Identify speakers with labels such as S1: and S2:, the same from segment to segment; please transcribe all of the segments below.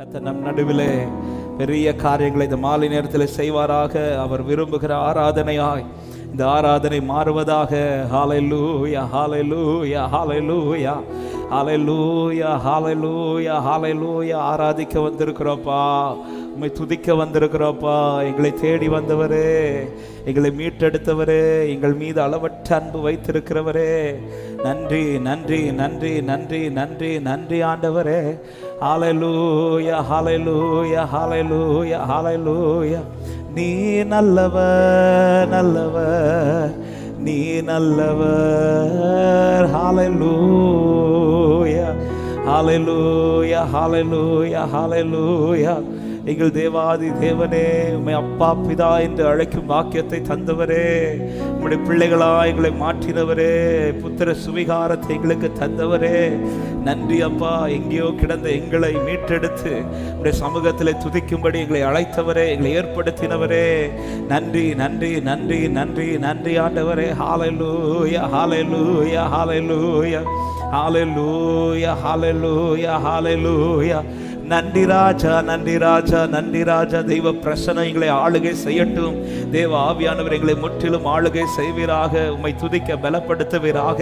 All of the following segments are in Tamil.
S1: கர்த்தர் நம் நடுவிலே பெரிய காரியங்களை இந்த மாலை நேரத்தில் செய்வாராக. அவர் விரும்புகிற ஆராதனையாய் இந்த ஆராதனை மாறுவதாக. ஹல்லேலூயா, ஹல்லேலூயா, ஹல்லேலூயா, ஹல்லேலூயா, ஹல்லேலூயா, ஹல்லேலூயா. ஆராதிக்க வந்திருக்கிறோப்பா, உம்மை துதிக்க வந்திருக்கிறோப்பா. எங்களை தேடி வந்தவரே, எங்களை மீட்டெடுத்தவரே, எங்கள் மீது அளவற்ற அன்பு வைத்திருக்கிறவரே, நன்றி நன்றி நன்றி நன்றி நன்றி நன்றி ஆண்டவரே. ஹல்லேலூயா, ஹல்லேலூயா, ஹல்லேலூயா, ஹல்லேலூயா. நீ நல்லவர், நல்லவர், நீ நல்லவர். ஹல்லேலூயா, ஹல்லேலூயா, ஹல்லேலூயா, ஹல்லேலூயா. எங்கள் தேவாதி தேவனே, உம்மை அப்பா பிதா என்று அழைக்கும் வாக்கியத்தை தந்தவரே, உம்முடைய பிள்ளைகளா எங்களை மாற்றினவரே, புத்திர சுவிகாரத்தை எங்களுக்கு தந்தவரே, நன்றி அப்பா. எங்கேயோ கிடந்த எங்களை மீட்டெடுத்து உம்முடைய சமூகத்தில் துதிக்கும்படி எங்களை அழைத்தவரே, எங்களை ஏற்படுத்தினவரே, நன்றி நன்றி நன்றி நன்றி நன்றி ஆண்டவரே. ஹல்லேலூயா, ஹல்லேலூயா, ஹல்லேலூயா, ஹல்லேலூயா, ஹல்லேலூயா, ஹல்லேலூயா. நன்றி ராஜா, நன்றி ராஜா, நன்றி ராஜா. தெய்வ பிரசன்னம் எங்களை ஆளுகை செய்யட்டும். தேவ ஆவியானவர் எங்களை முற்றிலும் ஆளுகை செய்வீராக. உம்மை துதிக்க பலப்படுத்துவீராக.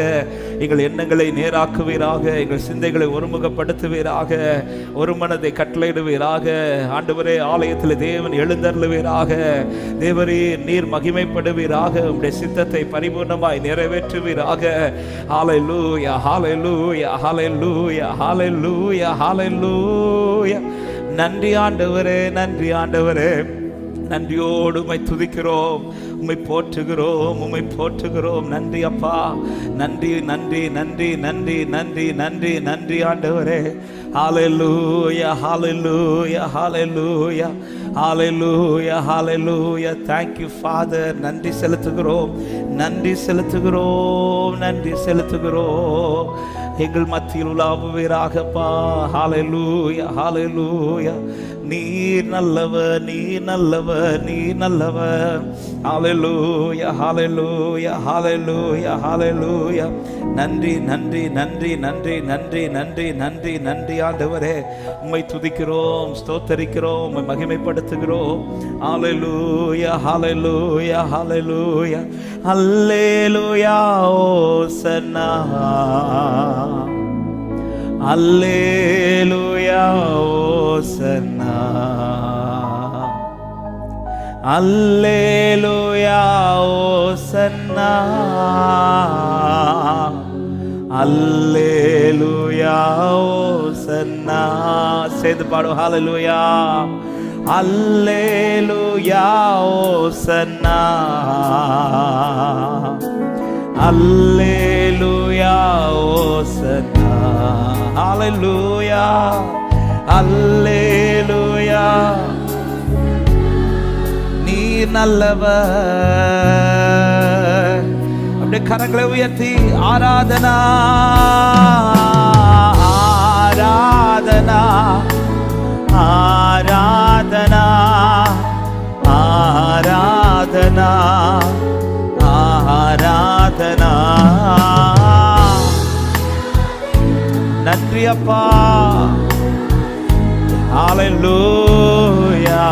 S1: எங்கள் எண்ணங்களை நேராக்குவீராக. எங்கள் சிந்தைகளை ஒருமுகப்படுத்துவீராக. ஒரு மனதை கட்டளையிடுவீராக. ஆண்டவரே, ஆலயத்தில் தேவன் எழுந்தருளுவீராக. தேவரே, நீர் மகிமைப்படுவீராக. உம்முடைய சித்தத்தை பரிபூர்ணமாய் நிறைவேற்றுவீராக. ஹல்லேலூயா, ஹல்லேலூயா, ஹல்லேலூயா, ஹல்லேலூயா, ஹல்லேலூயா. நன்றி ஆண்டவரே, நன்றி ஆண்டவரே. நன்றியோடு உம்மை துதிக்கிறோம், உம்மை போற்றுகிறோம், உம்மை போற்றுகிறோம். நன்றி அப்பா, நன்றி நன்றி நன்றி நன்றி நன்றி நன்றி நன்றி ஆண்டவரே. ஹல்லேலூயா, ஹல்லேலூயா, ஹல்லேலூயா, ஹல்லேலூயா, ஹல்லேலூயா. Thank you Father. நன்றி செலுத்துகிறோம், நன்றி செலுத்துகிறோம், நன்றி செலுத்துகிறோம். எங்கள் மத்தியில் உலாவுவீராகப்பா. ஹல்லேலூயா, ஹல்லேலூயா. நீர் நல்லவர், நீ நல்லவர், நீ நல்லவர். ஹல்லேலூயா, ஹல்லேலூயா, ஹல்லேலூயா, ஹல்லேலூயா. நன்றி நன்றி நன்றி நன்றி நன்றி நன்றி நன்றி நன்றி ஆண்டவரே. உம்மை துதிக்கிறோம், ஸ்தோத்தரிக்கிறோம், உம்மை மகிமைப்படுத்துகிறோம். ஹல்லேலூயா, ஹல்லேலூயா, ஹல்லேலூயா, ஹல்லேலூயா. ஓசன்னா, அல்லேலூயா, ஓசன்னா, அல்லேலூயா, ஓசன்னா, அல்லேலூயா, ஓசன்னா. சேர்ந்து பாடுவோம். ஹல்லேலூயா, அல்லேலூயா, ஓசன்னா, அல்லேலூயா, ஓசன்னா. ஹல்லேலூயா, அல்லேலூயா. நீ நல்லவர். அப்படியே கரங்களை உயர்த்தி ஆராதனா, ஆராதனா, ஆராதனா, ஆராதனா, ஆராதனா. நன்றி அப்பா. ஹல்லேலூயா.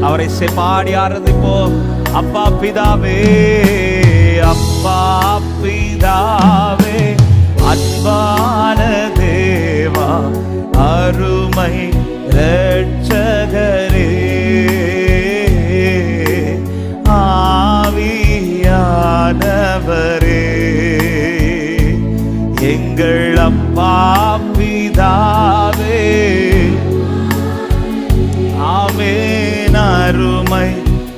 S1: அவரை பாடி ஆராதிப்போம். அப்பா பிதாவே, அப்பா பிதாவே, அன்பான தேவா, அருமை இரட்சகரே, ஆவியானவரே, எங்கள் அப்பா பிதாவே. ஆமென். அருமை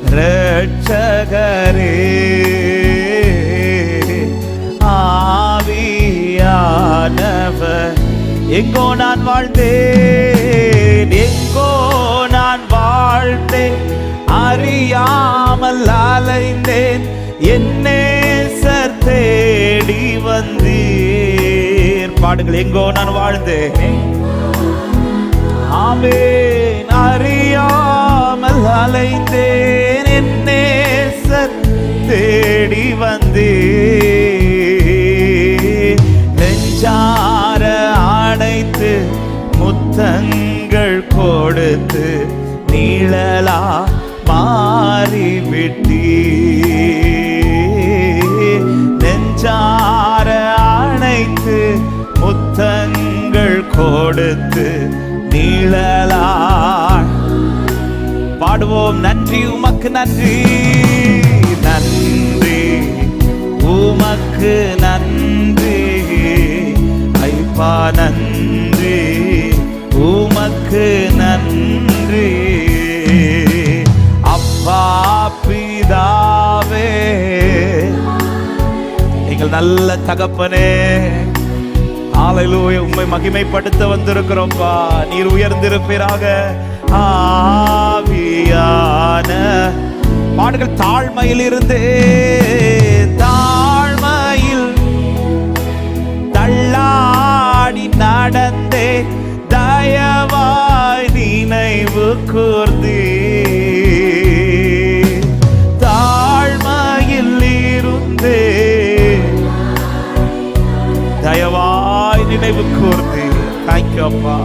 S1: இரட்சகரே, ஆவியானவர். எங்கோ நான் வாழ்ந்தேன், எங்கோ நான் வாழ்ந்தேன், அறியாமல் அலைந்தேன், என்னே சர் தேடி வந்தீர். பாடுங்கள். எங்கோ நான் வாழ்ந்தேன், ஆமென், அறியாமல் அலைந்தேன், என்னே சர் தேடி வந்தீர். நெஞ்சார அணைத்து முத்தங்கள் கொடுத்து நீழலா மாறிவிட்டீ. நெஞ்சார அணைத்து முத்தங்கள் கொடுத்து நீழலா பாடுவோம். நன்றி உமக்கு நன்றி, நன்றி உமக்கு நன்றி ஐப்பா, நன்றி உமக்கு நன்றி அப்பா பிதாவே, எங்கள் நல்ல தகப்பனே. ஹல்லேலூயா, உம்மை மகிமைப்படுத்த வந்திருக்கிறோம்பா. நீர் உயர்ந்திருப்பீராக. ஆவியான பாடுகள் தாழ்மையில் இருந்தே, தாழ்மையில் தள்ளாடி நடந்தே தயவாய் நினைவு கூர்ந்தே. தாழ்மையில் இருந்தே தயவாய் நினைவு கூர்ந்தே. தேங்க்யூ அப்பா.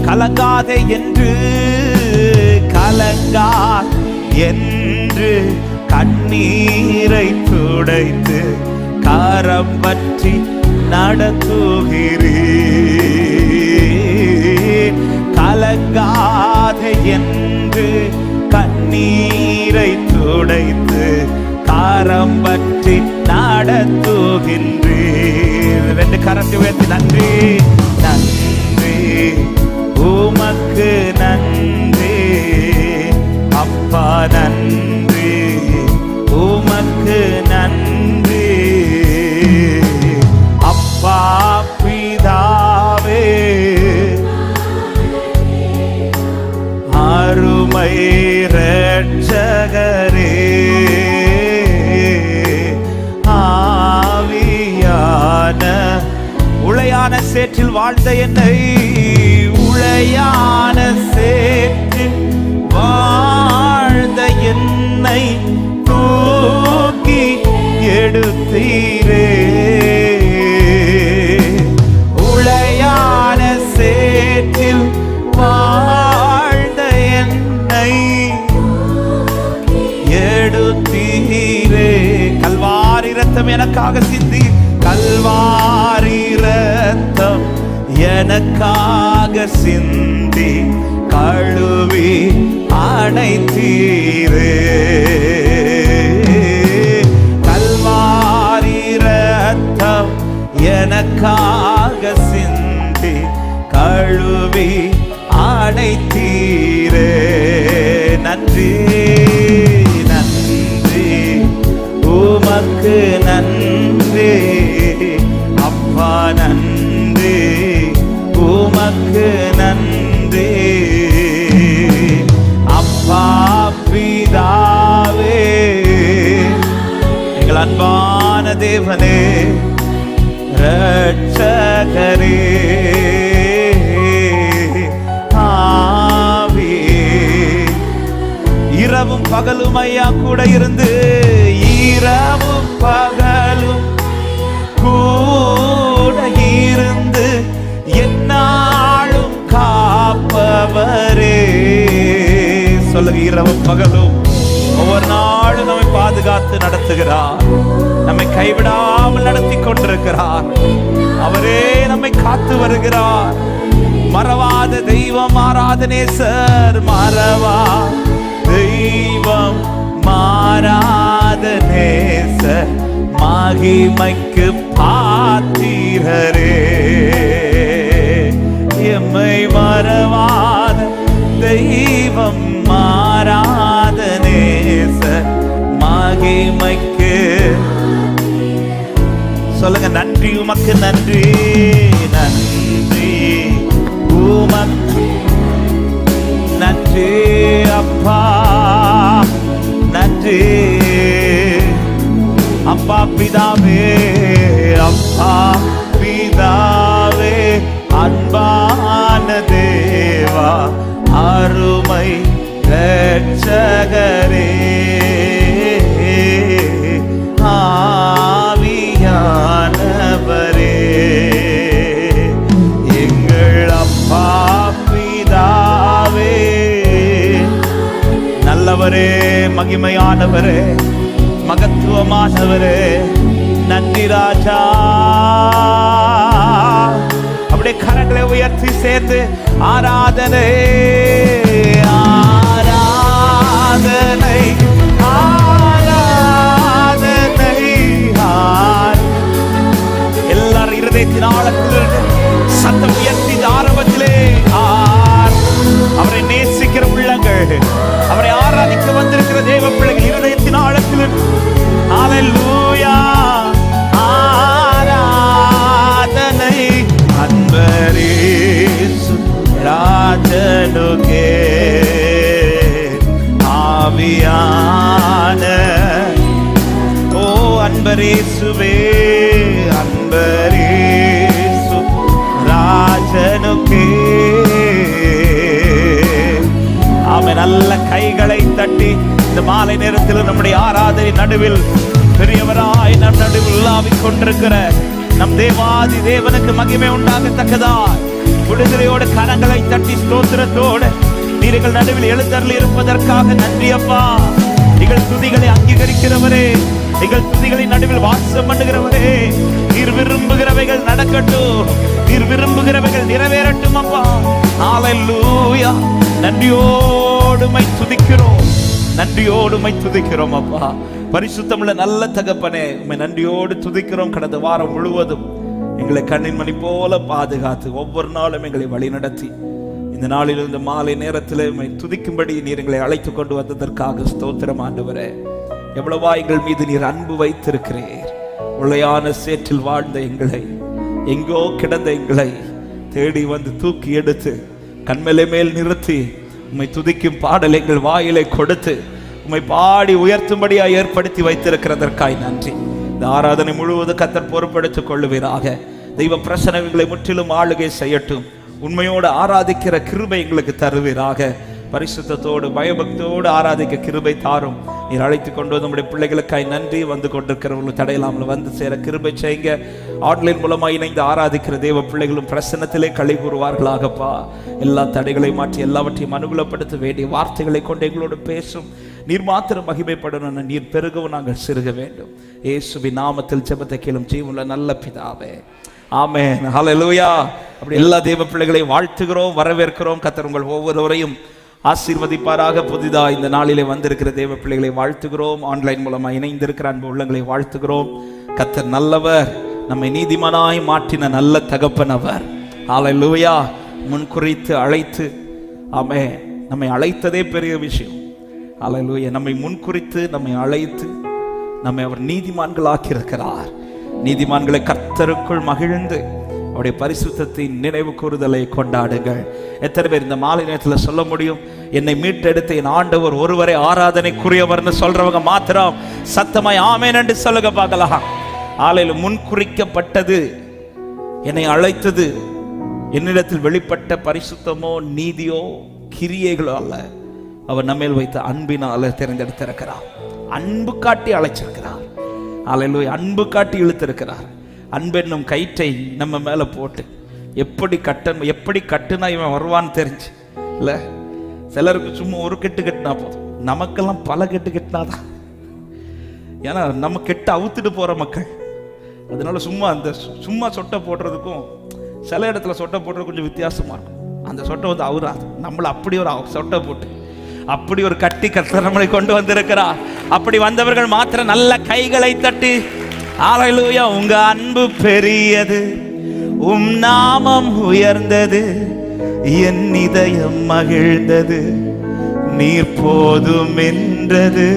S1: கலங்காதே என்று, கலங்கா என்று கண்ணீரை துடைத்து கரம் பற்றி நடத்துகிறீர். கலங்காதே என்று கண்ணீரை துடைத்து கரம் பற்றி நடத்துகின்றீர். ரெண்டு கரத்தை உயர்த்தி நன்றி, நன்றி உமக்கு நன்றி அப்பா, நன்றி உமக்கு நன்றி அப்பா பிதாவே. அருமை இரட்சகரே, ஆவியான உளையான சேற்றில் வாழ்ந்த என்னை, உளையான சேற்றில் வாழ்ந்த என்னை தூக்கி எடுத்தீரே. உளையான சேற்றில் வாழ்ந்த என்னை எடுத்தீரே. கல்வாரி ரத்தம் எனக்காக சிந்தி, கல்வாரி ரத்தம் எனக்காக சிந்தி கழுவி அணைத்தீரே. கல்வாரி ரத்தம் எனக்காக சிந்தி கழுவி அணைத்தீரே. நன்றி, நன்றி உமக்கு நன்றி அப்பா, நன்றி உமக்கு நன்றி அப்பா பிதாவே. எங்கள் அன்பான தேவனே, இரட்சகரே, ஆவியே, இரவும் பகலும் ஐயா கூட இருந்து, இரவும் பகலும் கூட இருந்து என்னாலும் காப்பவரே. சொல்லுங்க, இரவும் பகலும் ஒவ்வொரு நாளும் நம்மை பாதுகாத்து நடத்துகிறார், நம்மை கைவிடாமல் நடத்தி கொண்டிருக்கிறார். அவரே நம்மை காத்து வருகிறார். மறவாத தெய்வம், மாறாத நேசர், மறவா தெய்வம், மாறாத நேசர், மகிமைக்கு பாத்திரரே. எம்மை மறவாத தெய்வம், மாறாத நேசர், மகிமைக்கு. சொல்லுங்க, நன்றி உமக்கு நன்றி, நன்றி உமக்கு நன்றி அப்பா, நன்றி அப்பா பிதாவே, அப்பா பிதாவே, அன்பான தேவா, அருமை இரட்சகரே, ஆவியானவரே, எங்கள் அப்பா பிதாவே. மகிமையானவரே, மகத்துவமானவரே, நன்றி ராஜா. அப்படியே கரங்களை உயர்த்தி சேர்த்து ஆராதனை ஆராதனை ஆராதனை. எல்லாரும் இருதயத்தின் ஆழத்தில் சத்தம் உயர்த்தி ஆரம்பத்திலே அவரை நேசிக்கிற உள்ளங்கள், அவரை ஆராதிக்க வந்திருக்கிற தேவ பிள்ளைகள் இருதயத்தின் ஆழத்தில் ஹல்லேலூயா ஆராதனை. அன்பரேசு ராஜனுக்கே ஆவியான ஓ அன்பரேசுவே, அன்பரேசு ராஜனுக்கே. ஆமென். நல்ல கைகளை தட்டி இந்த மாலை நேரத்தில் நம்முடைய ஆராதனை நடுவில் பெரியவராய் நம் நடுவில் உலாவிக் கொண்டிருக்கிற நம் தேவாதி தேவனுக்கு மகிமை உண்டாகத்தக்கதா விடுதலையோடு கரங்களை தட்டி ஸ்தோத்திரத்தோடு நீங்கள் நடுவில் எழுந்தருளி இருப்பதற்காக நன்றி அப்பா. நீங்கள் துதிகளை அங்கீகரிக்கிறவரே, நீங்கள் துதிகளை நடுவில் வாசம் பண்ணுகிறவரே, நீர் விரும்புகிறவைகள் நடக்கட்டும், நீர் விரும்புகிறவைகள் நிறைவேறட்டும் அப்பா. ஹல்லேலூயா. நன்றியோடுமை துதிக்கிறோம், நன்றியோடுமை துதிக்கிறோம் அப்பா. பரிசுத்தமுள்ள நல்ல தகப்பனே, உம்மை நன்றியோடு துதிக்கிறோம். கடந்த வாரம் முழுவதும் எங்களை கண்ணின் மணி போல பாதுகாத்து ஒவ்வொரு நாளும் எங்களை வழிநடத்தி இந்த நாளில் இந்த மாலை நேரத்தில் உம்மை துதிக்கும்படி நீர் எங்களை அழைத்து கொண்டு வந்ததற்காக ஸ்தோத்திரம் ஆண்டவரே. எவ்வளவா எங்கள் மீது நீர் அன்பு வைத்திருக்கிறீர். உளையான சேற்றில் வாழ்ந்த எங்களை, எங்கோ கிடந்த எங்களை தேடி வந்து தூக்கி எடுத்து கண்மலை மேல் நிறுத்தி உம்மை துதிக்கும் பாடல் எங்கள் வாயிலை கொடுத்து உம்மை பாடி உயர்த்தும்படியாக ஏற்படுத்தி வைத்திருக்கிறதற்காய் நன்றி. இந்த ஆராதனை முழுவதும் கர்த்தர் பொறுப்பெடுத்துக் கொள்ளுவீராக. தெய்வ பிரசனங்களை முற்றிலும் ஆளுகை செய்யட்டும். உண்மையோடு ஆராதிக்கிற கிருபை எங்களுக்கு தருவீராக. பரிசுத்தத்தோடு பயபக்தியோடு ஆராதிக்க கிருபை தாரும். நீர் அழைத்து கொண்டு வந்து நம்முடைய பிள்ளைகளுக்காய் நன்றி. வந்து கொண்டிருக்கிறவர்கள் தடையில்லாமல் வந்து சேர கிருபை செய்யுங்க. ஆன்லைன் மூலமாக இணைந்து ஆராதிக்கிற தேவ பிள்ளைகளும் பிரசன்னத்திலே களி கூறுவார்களாகப்பா. எல்லா தடைகளை மாற்றி எல்லாவற்றையும் அனுகூலப்படுத்த வேண்டிய வார்த்தைகளை கொண்டு எங்களோடு பேசும். நீர் மாத்திரம் மகிமைப்படணும், நீர் பெருகவும் நாங்கள் சிறுக வேண்டும். இயேசுவின் நாமத்தில் ஜெபத்தை கேளும் ஜீவனுள்ள நல்ல பிதாவே, ஆமென். ஹல்லேலூயா. அப்படி எல்லா தேவ பிள்ளைகளை வாழ்த்துகிறோம், வரவேற்கிறோம். கர்த்தர் உங்கள் ஒவ்வொருவரையும் ஆசீர்வதிப்பாராக. புதிதா இந்த நாளிலே வந்திருக்கிற தேவ பிள்ளைகளை வாழ்த்துகிறோம். ஆன்லைன் மூலமாக இணைந்திருக்கிற அன்பு உள்ளங்களை வாழ்த்துகிறோம். கர்த்தர் நல்லவர், நம்மை நீதிமானாய் மாற்றின நல்ல தகப்பன் அவர். ஹல்லேலூயா. முன்குறித்து அழைத்து, ஆமென், நம்மை அழைத்ததே பெரிய விஷயம். ஹல்லேலூயா. நம்மை முன்குறித்து நம்மை அழைத்து நம்மை அவர் நீதிமான்கள் ஆக்கியிருக்கிறார். நீதிமான்களை கர்த்தருக்குள் மகிழ்ந்து அவருடைய பரிசுத்தத்தின் நினைவு கூறுதலை கொண்டாடுங்கள். எத்தனை பேர் இந்த மாலை நேரத்தில் சொல்ல முடியும், என்னை மீட்டெடுத்த என் ஆண்டவர் ஒருவரை ஆராதனைக்குரியவர்னு சொல்றவங்க மாத்திரம் சத்தமாய் ஆமென் என்று சொல்லுங்க பார்க்கலாம். ஆலையில் முன்குறிக்கப்பட்டது, என்னை அழைத்தது, என்னிடத்தில் வெளிப்பட்ட பரிசுத்தமோ நீதியோ கிரியைகளோ அல்ல, அவர் நம்மேல் வைத்த அன்பினால தேர்ந்தெடுத்திருக்கிறார். அன்பு காட்டி அழைச்சிருக்கிறார். அல்லேலூயா. அன்பு காட்டி இழுத்திருக்கிறார். அன்பென்னும் கயிற்றை நம்ம மேல போட்டு எப்படி கட்டுனா இவன் வருவான்னு தெரிஞ்சு இல்ல. சிலருக்கு சும்மா ஒரு கெட்டு கட்டினா போதும், நமக்கெல்லாம் பல கெட்டு கட்டினாதான். ஏன்னா நம்ம கெட்ட அவுத்துட்டு போற மக்கள். அதனால சும்மா சொட்டை போடுறதுக்கும் சில இடத்துல சொட்டை போடுறது கொஞ்சம் வித்தியாசமா இருக்கும். அந்த சொட்டை வந்து அவராது, நம்மள அப்படி ஒரு சொட்டை போட்டு அப்படி ஒரு கட்டி கர்த்தர் நம்மளை கொண்டு வந்திருக்கிறார். அப்படி வந்தவர்கள் மாத்திரம் நல்ல கைகளை தட்டி ஹல்லேலூயா. உங்க அன்பு பெரியது, உம் நாமம் உயர்ந்தது, என் இதயம் மகிழ்ந்தது, நீர் போதும் என்றது.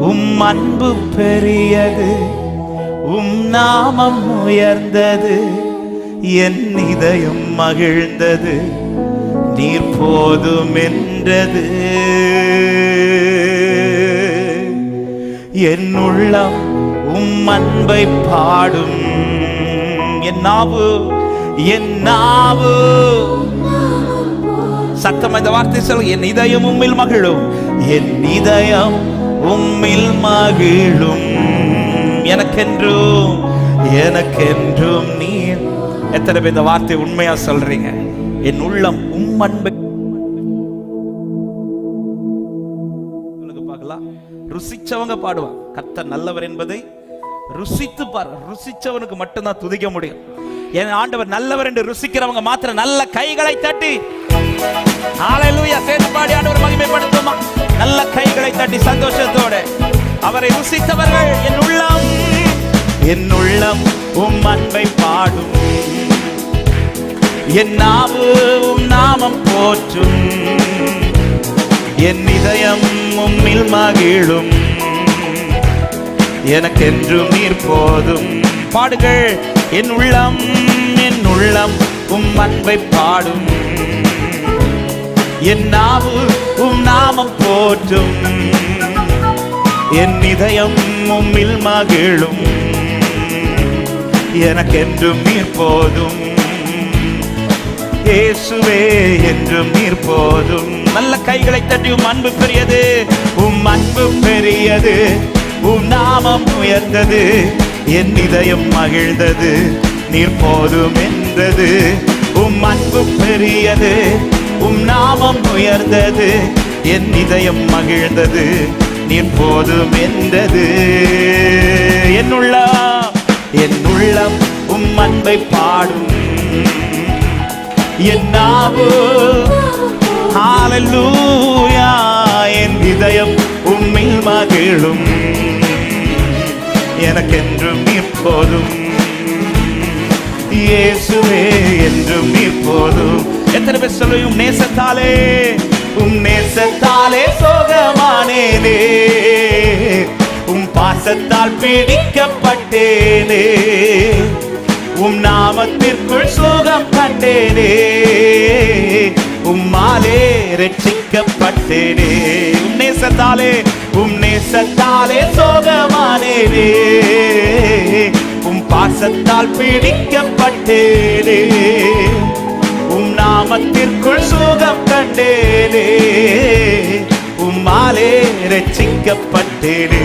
S1: உம் அன்பு பெரியது, உம் நாமம் உயர்ந்தது, என் இதயம் மகிழ்ந்தது, நீர் போதும் என்றது. என் உள்ளம் உம் அன்பை பாடும், என் நாவு சத்தம் இந்த வார்த்தை சொல்ல, என் இதயம் உம்மில் மகிழும், என் இதயம் உம்மில் மகிழும், எனக்கென்றும் நீர். எத்தனை பேர் இந்த வார்த்தை உண்மையா சொல்றீங்க? என் உள்ளம் உம் அன்பை பார்க்கலாம். ருசிச்சவங்க பாடுவாங்க. கர்த்தர் நல்லவர் என்பதை ருசித்து பாரு. ருசிச்சவனுக்கு மட்டும்தான் துதிக்க முடியும். என் ஆண்டவர் நல்லவர் என்று ருசிக்கிறவங்க மாத்திரம் நல்ல கைகளை தட்டி ஹalleluya சேர்ந்து பாடி ஆண்டவர் மகிமைப்படுத்துமா. நல்ல கைகளை தட்டி சந்தோஷத்தோட அவரை ருசித்தவர்கள் என் உள்ளம் உம் அன்பை பாடும், என் நாவு உம் நாமம் போற்றும், என் இதயம் உம்மில் மகிழும், எனக்கென்றும் நீர் போதும். பாடுங்கள். என் உள்ளம் உம் அன்பை பாடும், என் நாவு உம் நாமம் போற்றும், என் இதயம் உம்மில் மகிழும், எனக்கென்றும் நீர் போதும். இயேசுவே என்றும் நீர் போதும். நல்ல கைகளை தட்டி உம் அன்பு பெரியது, உம் அன்பு பெரியது, உம் நாமம் உயர்ந்தது, என் இதயம் மகிழ்ந்தது, நீர் போதும் என்றது. உம் அன்பு பெரியது, உம் நாமம் உயர்ந்தது, என் இதயம் மகிழ்ந்தது, நீர் போதும் என்றது. என் உள்ளம் உம் அன்பை பாடும், என் நாவு ஹalleluya, என் இதயம் உம்மில் மகிழும், எனக்கென்றும் நீர் போதும். இயேசுவே என்றும் நீர் போதும். எத்தனை பேர் சொல்லுவோம் உம் நேசத்தாலே சோகமானேனே, உம் பாசத்தால் பீடிக்கப்பட்டேனே, உம் நாமத்திற்குள் சுகம் கண்டேனே, உம்மாலே ரட்சிக்கப்பட்டேனே. உம் நேசத்தாலே சோகமானேனே, உம் பாசத்தால் பீடிக்கப்பட்டேனே, உம் நாமத்திற்குள் சுகம் கண்டேனே, உம்மாலே ரட்சிக்கப்பட்டேனே.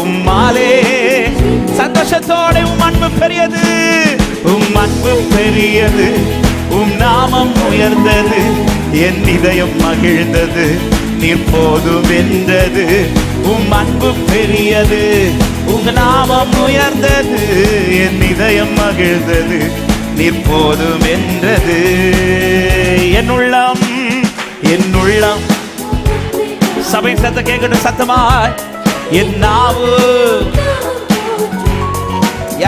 S1: உம்மாலே சந்தோஷத்தோட உம் அன்பு பெரியது, உம் அன்பு பெரியது, உம் நாமம் உயர்ந்தது, என் இதயம் மகிழ்ந்தது, நீர் போதும் என்றது. உம் அன்பு பெரியது, உம் நாமம் உயர்ந்தது, என் இதயம் மகிழ்ந்தது, நீர் போதும் என்றது. என் உள்ளம் சபை சத்த கேட்கட்டும் சத்தமாய். என் நாவு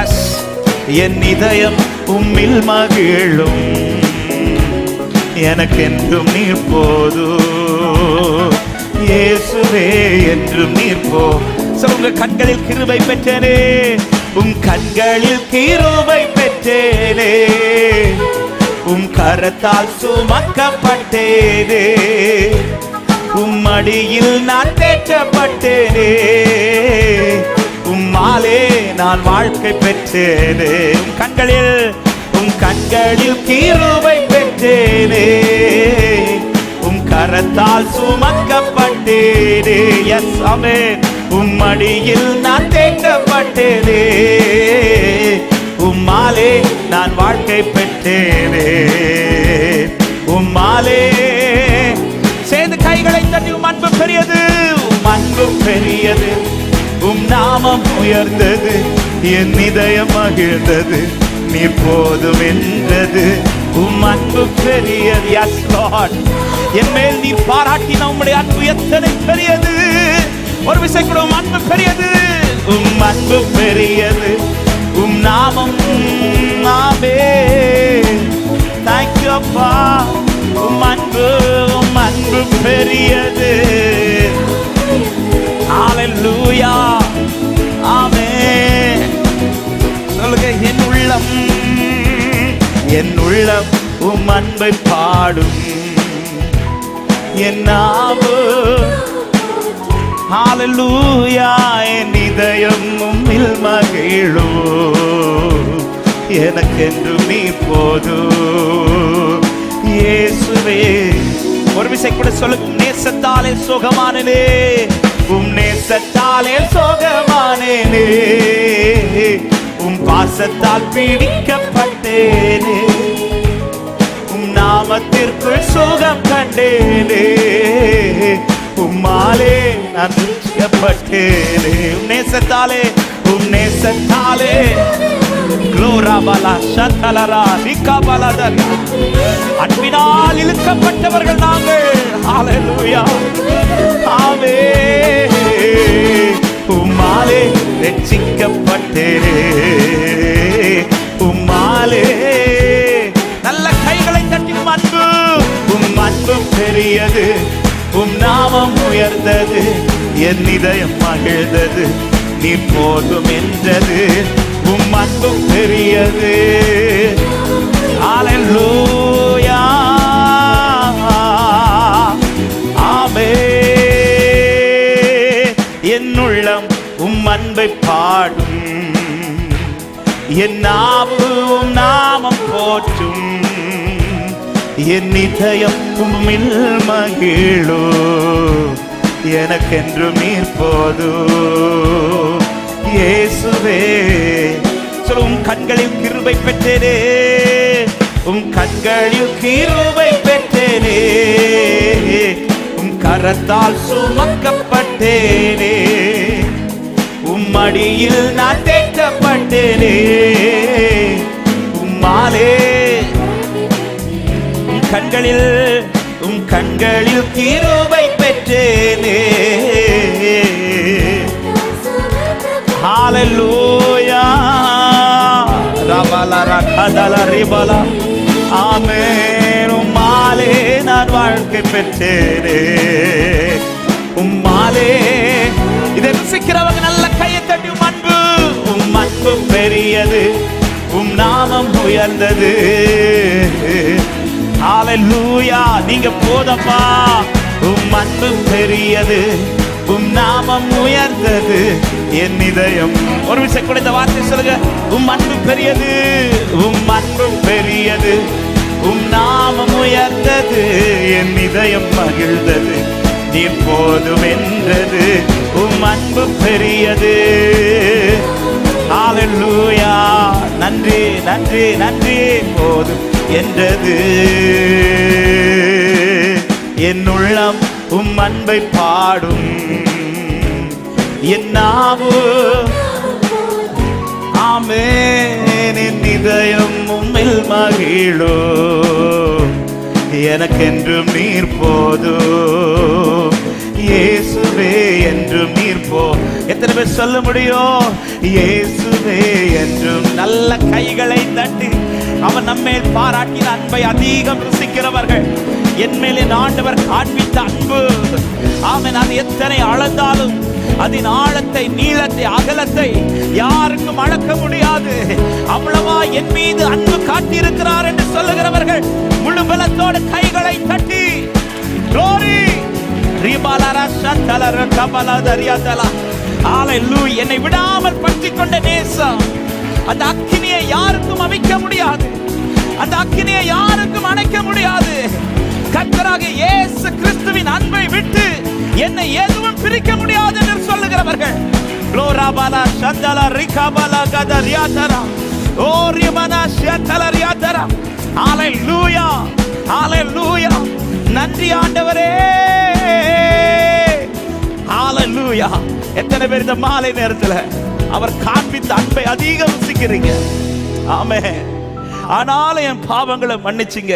S1: எஸ், என் இதயம் உம்மில் மகிழும், எனக்கென்றும் நீர் போதும். இயேசுவே என்றும் நீர் போ. உங்க கண்களில் கிருபை பெற்றேனே, உம் கண்களில் கிருபை பெற்றேனே, உம் கரத்தால் சுமக்கப்பட்டேனே, உம் மடியில் நான் தேற்றப்பட்டேனே, உம்மாலே நான் வாழ்க்கை பெற்றேனே. உம் கண்களில் கிருபை பெற்றேனே, உம் கரத்தால் சுமக்கப்பட்டேனே. எஸ் ஆமென். உம் மடியில் நான் தேற்றப்பட்டேனே, உம்மாலே நான் வாழ்க்கை பெற்றேனே, உம்மாலே. சேர்ந்து கைகளை தட்டி உம் அன்பு பெரியது, உம் அன்பு பெரியது, உம் நாமம் உயர்ந்தது, என் இதயம் மகிழ்ந்தது, நீ போதும் என்றது. உம் அன்பு பெரியது. எஸ் லார்ட், என் மேல் நீ பாராட்டின உம்முடைய அன்பு எத்தனை பெரியது. ஒரு விசை கூட உம் அன்பு பெரியது, உம் அன்பு பெரியது, உம் நாமம் தேங்க்யூ அப்பா. உம் அன்பு பெரியது. ஹalleluya ஆமென். சொல்லுங்க. என் உள்ளம் உம் அன்பை பாடும், என் நாவு ஹalleluya, என் இதயம் உம்மில் மகிழும், எனக்கென்று நீ போதும். இயேசுவே. ஒரு விசை கூட சொல்லுங்க. நேசத்தாலே சுகமானேனே, உம் நேசத்தாலே சுகமானேனே, உம் பாசத்தால் பீடிக்கப்பட்டேனே, உம் நாமத்திற்குள் சுகம் கண்டேனே, உம்மாலே நான் ரட்சிக்கப்பட்டேனே. உம் நேசத்தாலே உம் நேசத்தாலே அன்பினால் இழுக்கப்பட்டவர்கள் நாங்கள். ஹல்லேலூயா. ஆமென். உம்மாலே ரட்சிக்கப்பட்டேனே. உம்மாலே. நல்ல கைகளை தட்டி உம் அன்பு பெரியது, உம் நாமம் உயர்ந்தது, என் இதயம் மகிழ்ந்தது, நீ போதும் என்றது. உம் அன்பு பெரியது. ஹல்லேலூயா. ஆமென். என் உள்ளம் உம் அன்பை பாடும், என் நாவு உம் நாமம் போற்றும், என் இதயம் உம்மில் மகிழோ, எனக்கென்று நீர் போதும். இயேசுவே. உம் கண்களில் கிருபை பெற்றேனே, உம் கண்களில் கிருபை பெற்றேனே, உம் கரத்தால் சுமக்கப்பட்டேனே, உம் மடியில் நான் தேற்றப்பட்டேனே. உம்மாலே உம் கண்களில் கிருபை பெற்றேனே. ஹல்லேலூயா. ஆமென். உம்மாலே நான் வாழ்க்கை பெற்றேனே. உம்மாலே. இதை ருசிக்கிறவங்க நல்ல கையை தட்டி உம் அன்பு பெரியது, உம் நாமம் உயர்ந்தது. ஹல்லேலூயா. நீங்க போதப்பா. உம் அன்பு பெரியது, உம் நாமம் உயர்ந்தது, என் இதயம். ஒரு விஷயம் கூட இந்த வார்த்தை சொல்லுங்க. உம் அன்பு பெரியது, உம் அன்பு பெரியது, உம் நாமம் உயர்ந்தது, என் இதயம் மகிழ்ந்தது, நீ போதும் என்றது. உம் அன்பு பெரியது. ஹல்லேலூயா. நன்றி நன்றி நன்றி. போதும் என்றது. என் உள்ளம் உம் அன்பை பாடும், என் நாவு. ஆமென். என் இதயம் உம்மில் மகிழோ, எனக்கென்றும் நீர் போதும். இயேசுவே என்றும் நீர் போ. எத்தனை பேர் சொல்ல முடியும்? இயேசுவே என்றும். நல்ல கைகளை தட்டி அவன் நம்மேல் பாராட்டின அன்பை அதிகம் ருசிக்கிறவர்கள். என் மேல் என் ஆண்டவர் காண்பித்த அன்பு. ஆமென். அது எத்தனை அளந்தாலும் அதன் ஆழத்தை, நீளத்தை, அகலத்தை யாருக்கும் அளக்க முடியாது. அவ்வளவா என் மீது அன்பு காட்டியிருக்கிறார் என்று சொல்லுகிறவர்கள் முழு பலத்தோடு கைகளை தட்டி glory. என்னை விடாமல் பற்றிக் கொண்ட நேசம், அந்த அக்கினியை யாருக்கும் அமைக்க முடியாது, அந்த அக்கினியை யாருக்கும் அணைக்க முடியாது. கர்த்தராகிய இயேசு கிறிஸ்துவின் அன்பை விட்டு என்னை எதுவும் பிரிக்க முடியாது என்று சொல்லுகிறவர்கள் க்ளோராபாலா சந்தலா ரிகாபாலா கதரியாதரா ஓரியமனா ஷத்தலரியாதரா. ஹல்லேலூயா. ஹல்லேலூயா. நன்றி ஆண்டவரே. ஹல்லேலூயா. எத்தனை பேர் இந்த மாலை நேரத்தில் அவர் காண்பித்த அன்பை அதிகம் ருசிக்கிறீங்க? ஆமென். ஆனாலும் என் பாவங்களை மன்னிச்சுங்க,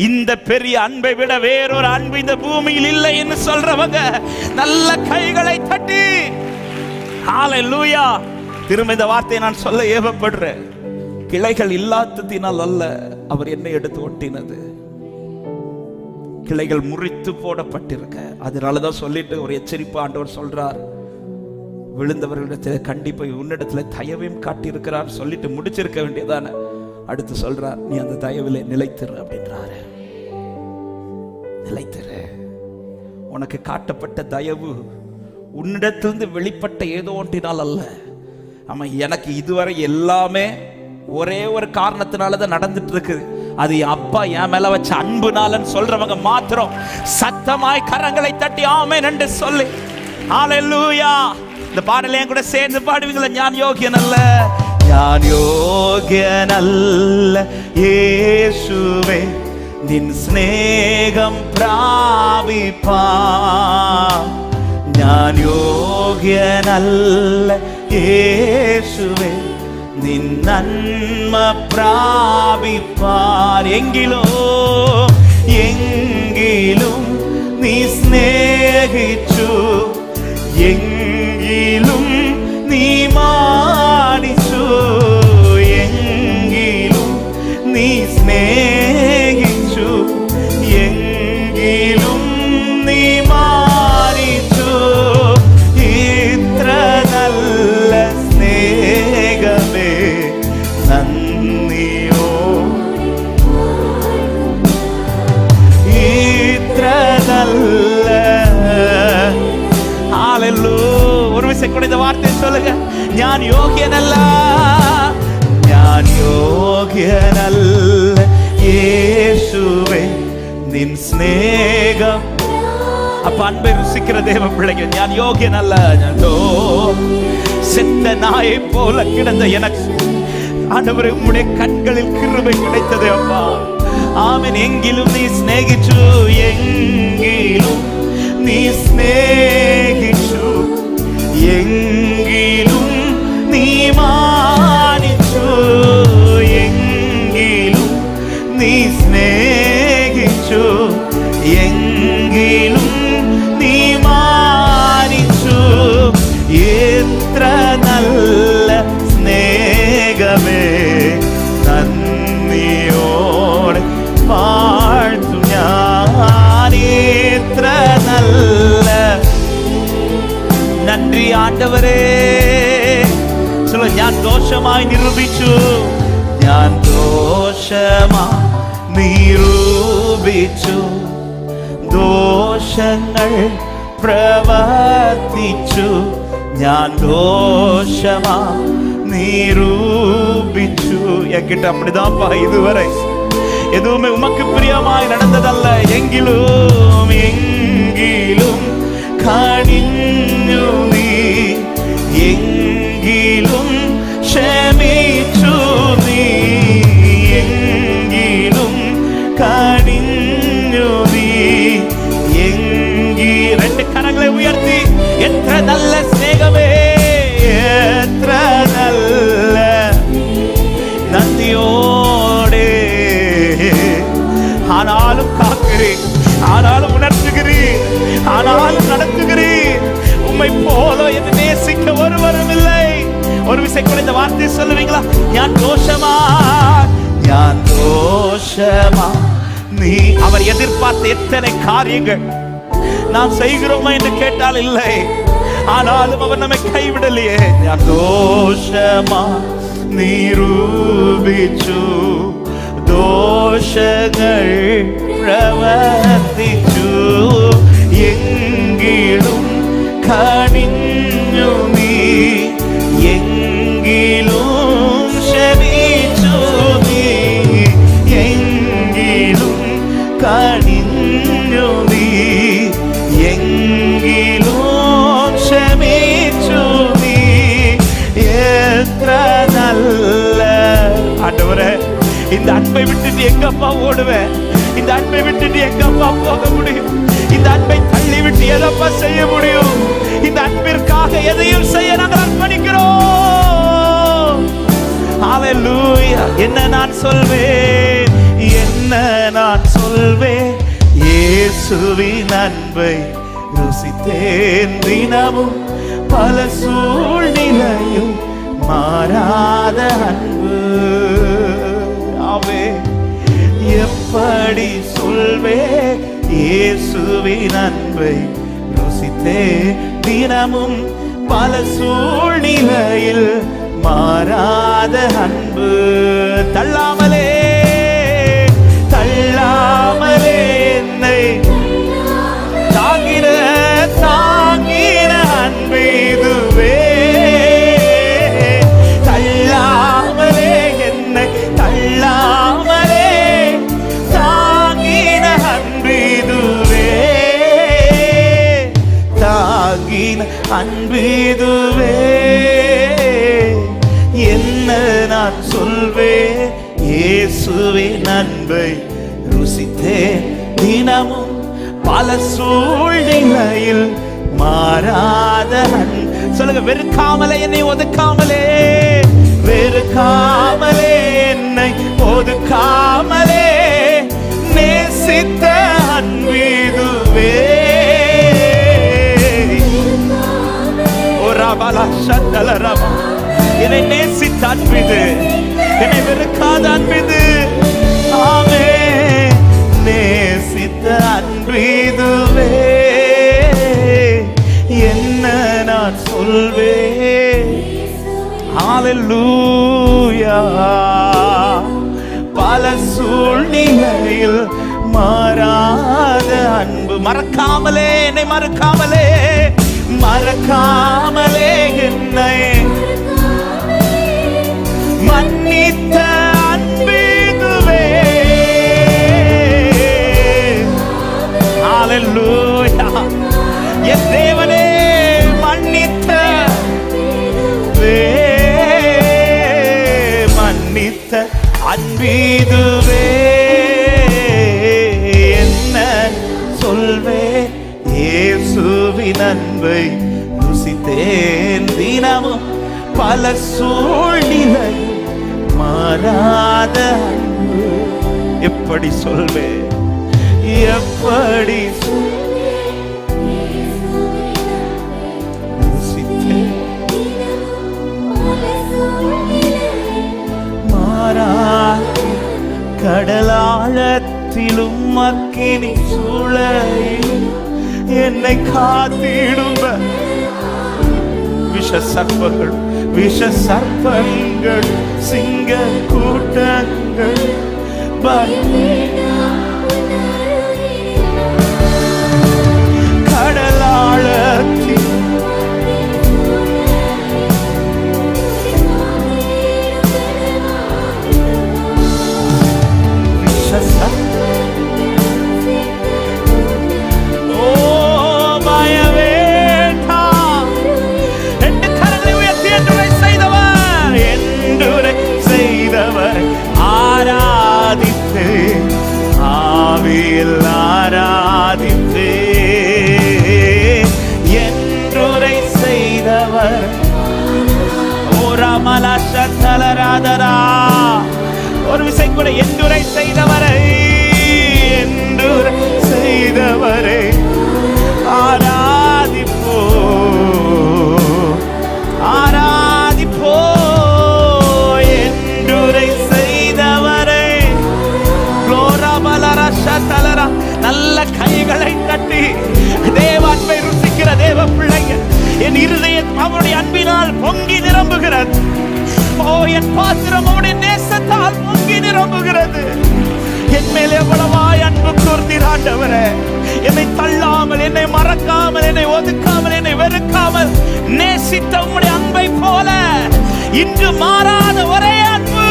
S1: இந்த பெரிய அன்பை விட வேறொரு அன்பு இந்த பூமியில் இல்லை என்று சொல்றவங்க நல்ல கைகளை தட்டி ஹல்லேலூயா. திரும்ப இந்த வார்த்தையை நான் சொல்ல ஏவப்படுறேன். கிளைகள் இல்லாததினால் அல்ல அவர் என்னை எடுத்து ஒட்டினது, கிளைகள் முறித்து போடப்பட்டிருக்க. அதனாலதான் சொல்லிட்டு ஒரு எச்சரிப்பு ஆண்டவர் சொல்றார், விழுந்தவர்களிடத்தில் கண்டிப்பா உன்னிடத்துல தயவையும் காட்டியிருக்கிறார் சொல்லிட்டு முடிச்சிருக்க வேண்டியதான. அடுத்து சொல்றார், நீ அந்த தயவிலே நிலைத்திரு அப்படின்றாரு. நிலைத்திரு. உனக்கு காட்டப்பட்ட தயவு உன்னிடத்திலிருந்து வெளிப்பட்ட ஏதோ ஒன்றினால் அல்ல. ஆமா, எனக்கு இதுவரை எல்லாமே ஒரே ஒரு காரணத்தினாலதான் நடந்துட்டு இருக்குது. அது அப்பா என் மேல வச்ச அன்புனாலன்னு சொல்றவங்க மாத்திரம் சத்தமாய் கரங்களை தட்டி ஆமென் என்று சொல்லி ஹல்லேலூயா. இந்த பாடலையும் கூட சேர்ந்து பாடுவீங்களா? ஞான் யோகியன் அல்ல, ஞான் யோகியன் அல்ல இயேசுவே, நின் ஸ்நேகம் பிராபிப்பான். ഞാൻ യോഗ്യനല്ല യേശുവേ നിൻ നന്മ പ്രാപിപ്പാൻ. എങ്കിലും നീ സ്നേഹിച്ചു, എങ്കിലും നീ മാനിച്ചു, എങ്കിലും നീ സ്നേഹിച്ചു, എങ്കിലും നീ മാനിച്ചു. ഇത്ര നല്ല സ്നേഹമേ നന്ദിയോ, ഇത്ര നല്ല. ഒരു വിശക്കൂടെ இந்த வார்த்தை சொல்லுங்க. ഞാൻ യോഗ്യനല്ല, ഞാൻ യോഗ്യനല്ല യേശുவே നിൻ സ്നേഹം. அப்ப அன்பை ருசிக்கிற தேவ பிள்ளைகள், ഞാൻ യോഗ്യനല്ല, ഞാൻ செத்த நாயை போல கிடந்த எனக்கு ஆண்டவரே உம்முடைய கண்களில் கிருபை கிடைத்தது அப்பா. ஆமென். எங்கிலும் நீ സ്നേഹിച്ചു, എങ്കിലും നീ സ്നേഹിച്ചു, എങ്കിലും നീ മാനിച്ചു, എങ്കിലും നീ സ്നേഹിച്ചു, എങ്കിലും നീ മാനിച്ചു. എത്ര നല്ല സ്നേഹമേ നന്ദിയോടെ വാഴ്ത്തും ഞാൻ. എത്ര നല്ല. നന്ദി ആണ്ടവരേ. சொல்ல, ഞാൻ ദോഷമായി നിരൂപിച്ചു, ഞാൻ ദോഷമായി നിരൂപിച്ചു, ദോഷങ്ങൾ പ്രവർത്തിച്ചു, ഞാൻ ദോഷമായി നിരൂപിച്ചു. என்கிட்ட அப்படிதான்ப்பா இதுவரை எதுவுமே உமக்கு பிரியமாய் நடந்ததல்ல. எங்கிலும் எங்கிலும் கனிஞ்சு நீ, എങ്കിലും ക്ഷമിച്ചു നീ, എങ്കിലും കനിഞ്ഞു നീ, രണ്ട് കരങ്ങളെ ഉയർത്തി എത്ര നല്ല സ്നേഹമേ, എത്ര നല്ല. நந்தியோடே ஆனாலும் காக்கிறேன், ஆனாலும் உணர்த்துகிறேன், ஆனாலும் நடத்துகிறேன். உம்மை போல என்னை நேசிக்க ஒருவரும் இல்லை. ஒரு விசை கூட இந்த வார்த்தை சொல்லுவீங்களா? ஞான் தோஷமா, ஞான் தோஷமா நீ. அவர் எதிர்பார்த்த எத்தனை காரியங்கள் நாம் செய்கிறோமா என்று கேட்டால் இல்லை, ஆனாலும் அவர் நம்மை கைவிடலையே. ஞான் தோஷமா നിരൂപിച്ചു, ദോഷങ്ങൾ പ്രവർത്തിച്ചു, എങ്കിലും കനിഞ്ഞു നീ, എങ്കിലും ക്ഷമിച്ചു നീ, എങ്കിലും കനിഞ്ഞു നീ, എങ്കിലും ക്ഷമിച്ചു നീ. എത്ര நல்ல ஆண்டவரே, இந்த அன்பை விட்டுட்டு எங்கப்பா ஓடுவேன்? இந்த அன்பை விட்டுட்டு எங்கப்பா போக முடியும்? இந்த அன்பை தள்ளி விட்டு எதப்பா செய்ய முடியும்? இந்த அன்பிற்காக எதையும் செய்ய நாங்கள் அர்ப்பணிக்கிறோம். ஹalleluya. என்ன நான் சொல்வேன், என்ன நான் சொல்வேன்? இயேசுவின் அன்பை ருசித்தேன் தினமும், பல சூழ்நிலையும் மாறாத அன்பு. ஆவே எப்படி சொல்வே, இயேசுவின் அன்பை ருசித்தே தினமும், பல சூழ்நிலையில் மாறாத அன்பு. தள்ளாமலே தள்ளாமலே என்னை தாங்கின தாங்கின அன்பு இதுவே. தள்ளாமலே என்னை தள்ளாமலே தாங்கின அன்பு இதுவே. தாங்கின அன்பு இதுவே. என்ன நான் சொல்வேன், இயேசுவின் அன்பை ருசித்தே தினமும், பல சூழ்நிலையில் மாறாத சொல்லுங்க. வெறுக்காமலே என்னை ஒதுக்காமலே, வெறுக்காமலே என்னை ஒதுக்காமலே நேசித்த அன்பீதுவே. என்னை நேசித்த அன்பிது, என்னை வெறுக்காத அன்பிது. ஆமே, நேசித்த அன்பிதுவே. என்ன நான் சொல்வேன்? ஹல்லேலூயா. பல சூழ்நிலையில் மாறாத அன்பு, மறக்காமலே என்னை மறக்காமலே, மறக்காமலே என்னை மன்னித்த அன்பீதுவே. ஹல்லேலூயா. என் தேவனே மன்னித்த, மன்னித்த அன்பீதுவே. என்ன சொல்வேன்? இயேசுவின் அன்பை ருசித்தேன் தினமும், பல சூழ்நிலை மாறாத அன்பு. எப்படி சொல்வேன்? எப்படி ருசித்தேன் மாறாத. கடலாழத்திலும் அக்கினி சூளையிலும் என்னை காத்திடும் விஷ சர்ப்பங்கள், விஷ சர்ப்பங்கள், சிங்க கூட்டங்கள், கடலாழத்தில் விஷ சர்ப்ப. ஆராதித்து ஆவியில் ஆராதித்து என்றுரை செய்தவர். ஓராமலா சத்தலராதரா. ஒரு விசை கூட என்றுரை செய்தவரை, என்றுரை செய்தவரை ஆராதிப்போ, ஆராதிப்போ. நல்ல கைகளை தட்டி தேவ அன்பை ருசிக்கிற தேவ பிள்ளைகள், என் இருதயம் அவருடைய அன்பினால் பொங்கி நிரம்புகிறது. ஓ, என் பாத்திரம் அவருடைய நேசத்தால் பொங்கி நிரம்புகிறது. என் மேல் எவ்வளவாய் அன்பு கூர்ந்தீர் ஆண்டவரே. என்னை தள்ளாமல், என்னை மறக்காமல், என்னை ஒதுக்காமல், என்னை வெறுக்காமல் நேசித்த உம்முடைய அன்பை போல இன்று மாறாத ஒரே அன்பு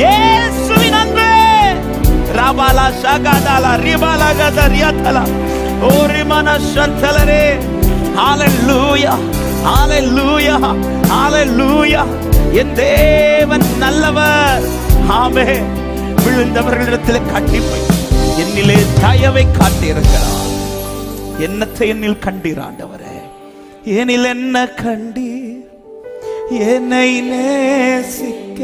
S1: இயேசுவின் அன்பு. ராபாலா ஷகாதாலா ரிபாலா கதரியாதலா ஓரிமன ஷந்தலரே. ஹல்லேலூயா, ஹல்லேலூயா, ஹல்லேலூயா. என் தேவன் நல்லவர். ஆமென். விழுந்தவர்களிடத்தில் கண்டிப்பை, என்னிலே தயவை காட்டியிருக்கிறார். என்னத்தை என்னில் கண்டீர் ஆண்டவரே? என்னில் என்ன கண்டீர்? என்னை நேசிக்க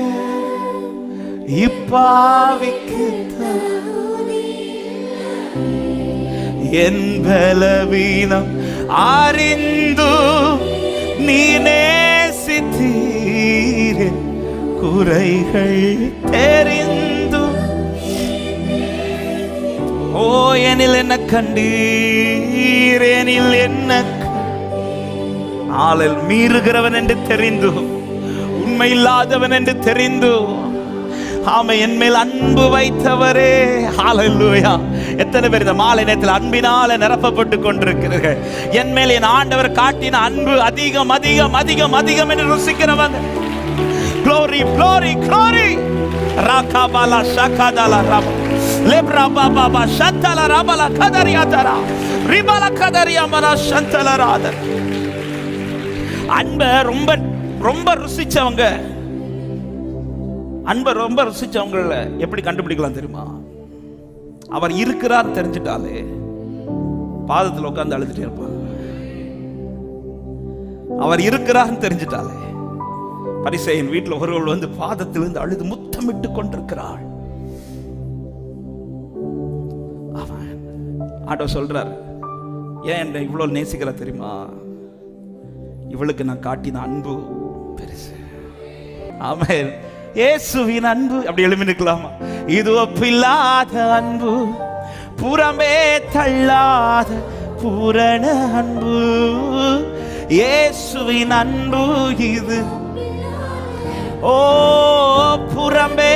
S1: இப்பாவிக்கு என் பலவீனம் அறிந்து நீ நேசித்தீர். குறைகள் தெரிந்து ஓ எனில் என்ன கண்டீர்? எனில் என்ன ஆளல் மீறுகிறவன் என்று தெரிந்து, உண்மை இல்லாதவன் என்று தெரிந்து, ஆமை என் மேல் அன்பு வைத்தவரே. ஹல்லேலூயா. எத்தனை பேர் இந்த மாலை நேரத்தில் அன்பினால நிரப்பப்பட்டு கொண்டிருக்கிறீர்கள்? என் மேல் என் ஆண்டவர் காட்டின அன்பு அதிகம் அதிகம் அதிகம் அதிகம் என்று ருசிக்கிறவங்க. Glory, glory, glory. Rakabala shakadala rab. Lebra baba shantala rabala kadariatara. Ribala kadariamana shantala rada. அன்பை ரொம்ப ரொம்ப ருசிச்சவங்க, அன்பை ரொம்ப ருசிச்சவங்கள எப்படி கண்டுபிடிக்கலாம் தெரியுமா? அவர் இருக்கிறார் தெரிஞ்சிட்டாலே பாதத்தில் உட்கார்ந்து அழுதுட்டே இருப்பாங்க. அவர் இருக்கிறார்னு தெரிஞ்சிட்டாலே. பரிசேயன் வீட்டில் ஒருவள் வந்து பாதத்திலிருந்து அழுது முத்தமிட்டு கொண்டிருக்கிறாள். அவன் ஆண்டவர் சொல்றார், ஏன் என்ன இவ்வளவு நேசிக்கிற தெரியுமா? இவளுக்கு நான் காட்டின அன்பு பெருசு. ஆமென். இயேசுவின் அன்பு அப்படி எழுப்பி நிற்கலாமா? இது ஒப்பில்லாத அன்பு, புறமே தள்ளாத பூரண அன்பு. இயேசுவின் அன்பு இது. ஓ புறமே,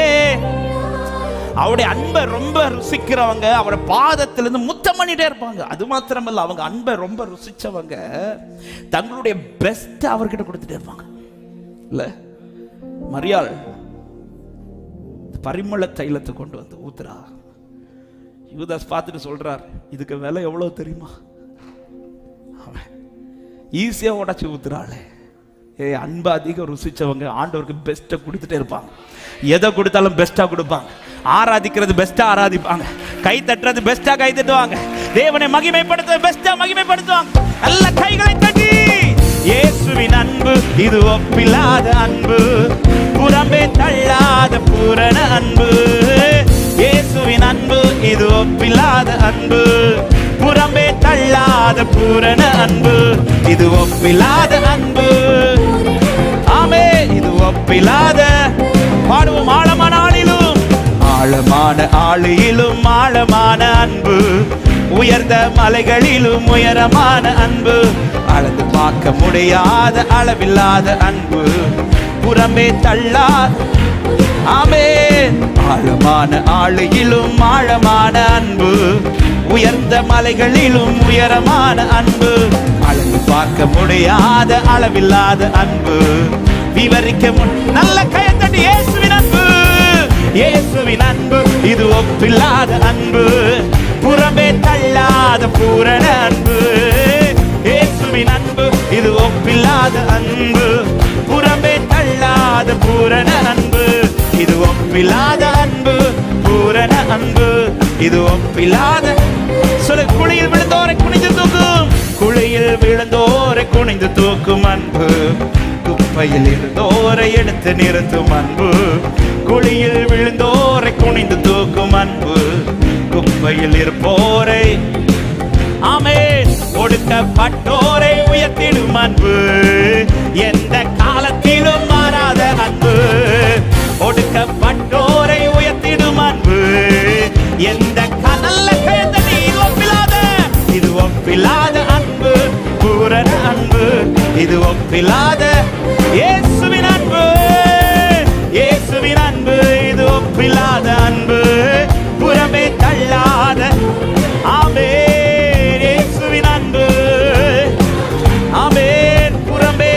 S1: அவருடைய அன்பை ரொம்ப ருசிக்கிறவங்க அவருடைய பாதத்திலிருந்து முத்தம் பண்ணிட்டே இருப்பாங்க. அது மாத்திரமல்ல, அவங்க அன்பை ரொம்ப ருசிச்சவங்க தங்களுடைய பெஸ்ட் அவர்கிட்ட கொடுத்துட்டே இருப்பாங்க. இல்ல, மரியாள் பரிமள தைலத்தை கொண்டு வந்து ஊத்துறா. யூதாஸ் பார்த்துட்டு சொல்றார், இதுக்கு விலை எவ்வளவு தெரியுமா? அவன் ஈஸியா உடச்சு ஊத்துறாளே. அன்பை அதிகம் ருசிச்சவங்க ஆண்டவருக்கு பெஸ்ட்டை கொடுத்துட்டே இருப்பாங்க. எதை கொடுத்தாலும் பெஸ்டா கொடுப்பாங்க. ஆராதிக்கிறது பெஸ்டா ஆராதிப்பாங்க. கை தட்டுறது பெஸ்டா கை தட்டுவாங்க. தேவனை மகிமைப்படுத்துறது பெஸ்டா மகிமைப்படுத்துவாங்க. நல்ல கைகளை தட்டி, இயேசுவின் அன்பு இது ஒப்பில்லாத அன்பு, புறம்பே தள்ளாத பூரண அன்பு. இயேசுவின் அன்பு இது ஒப்பில்லாத அன்பு, புறம்பே தள்ளாத பூரண அன்பு. இது ஒப்பில்லாத அன்பு. ஆமே, இது ஒப்பில்லாத. பாடுவோம். ஆழமான ஆளிலும் ஆழமான ஆளியிலும் ஆழமான அன்பு, உயர்ந்த மலைகளிலும் உயரமான அன்பு, அளந்து பார்க்க முடியாத அளவில்லாத அன்பு, புறம்பே தள்ளாத. ஆமென். ஆழமான ஆளியிலும் ஆழமான அன்பு, உயர்ந்த மலைகளிலும் உயரமான அன்பு, அளந்து பார்க்க முடியாத அளவில்லாத அன்பு, விவரிக்க நல்ல கையத்தட்டி. இயேசுவின் அன்பு, இயேசுவின் அன்பு இது ஒப்பில்லாத அன்பு, புறம்பே தள்ளாத பூரண அன்பு. இயேசுவின் அன்பு இது ஒப்பில்லாத அன்பு, புறம்பே தள்ளாத பூரண அன்பு. இது ஒப்பில்லாத அன்பு, பூரண அன்பு. இது ஒப்பில்லாத. சொல்ல, குழியில் விழுந்தோரை குனிந்து தூக்கும், குழியில் விழுந்தோரை குனிந்து தூக்கும் அன்பு, குப்பையில் இருந்தோரை எடுத்து நிறுத்தும் அன்பு, குழியில் விழுந்தோரை குனிந்து தூக்கும் அன்பு, குப்பையில் இருப்போரை. ஆமென். ஒடுக்கப்பட்டோரை உயர்த்திடும் அன்பு, எந்த காலத்திலும் மாறாத அன்பு. ஒடுக்கப்பட்டோரை உயர்த்திடும் அன்பு, எந்த நல்ல கையத்தட்டி. இது ஒப்பில்லாத, இது ஒப்பில்லாத அன்பு, பூரண அன்பு. இது ஒப்பில்லாத இயேசுவின் அன்பு, இயேசுவின் அன்பு இது ஒப்பில்லாத அன்பு, புறமே தள்ளாத. ஆமென். இயேசுவின் அன்பு. ஆமென். புறமே.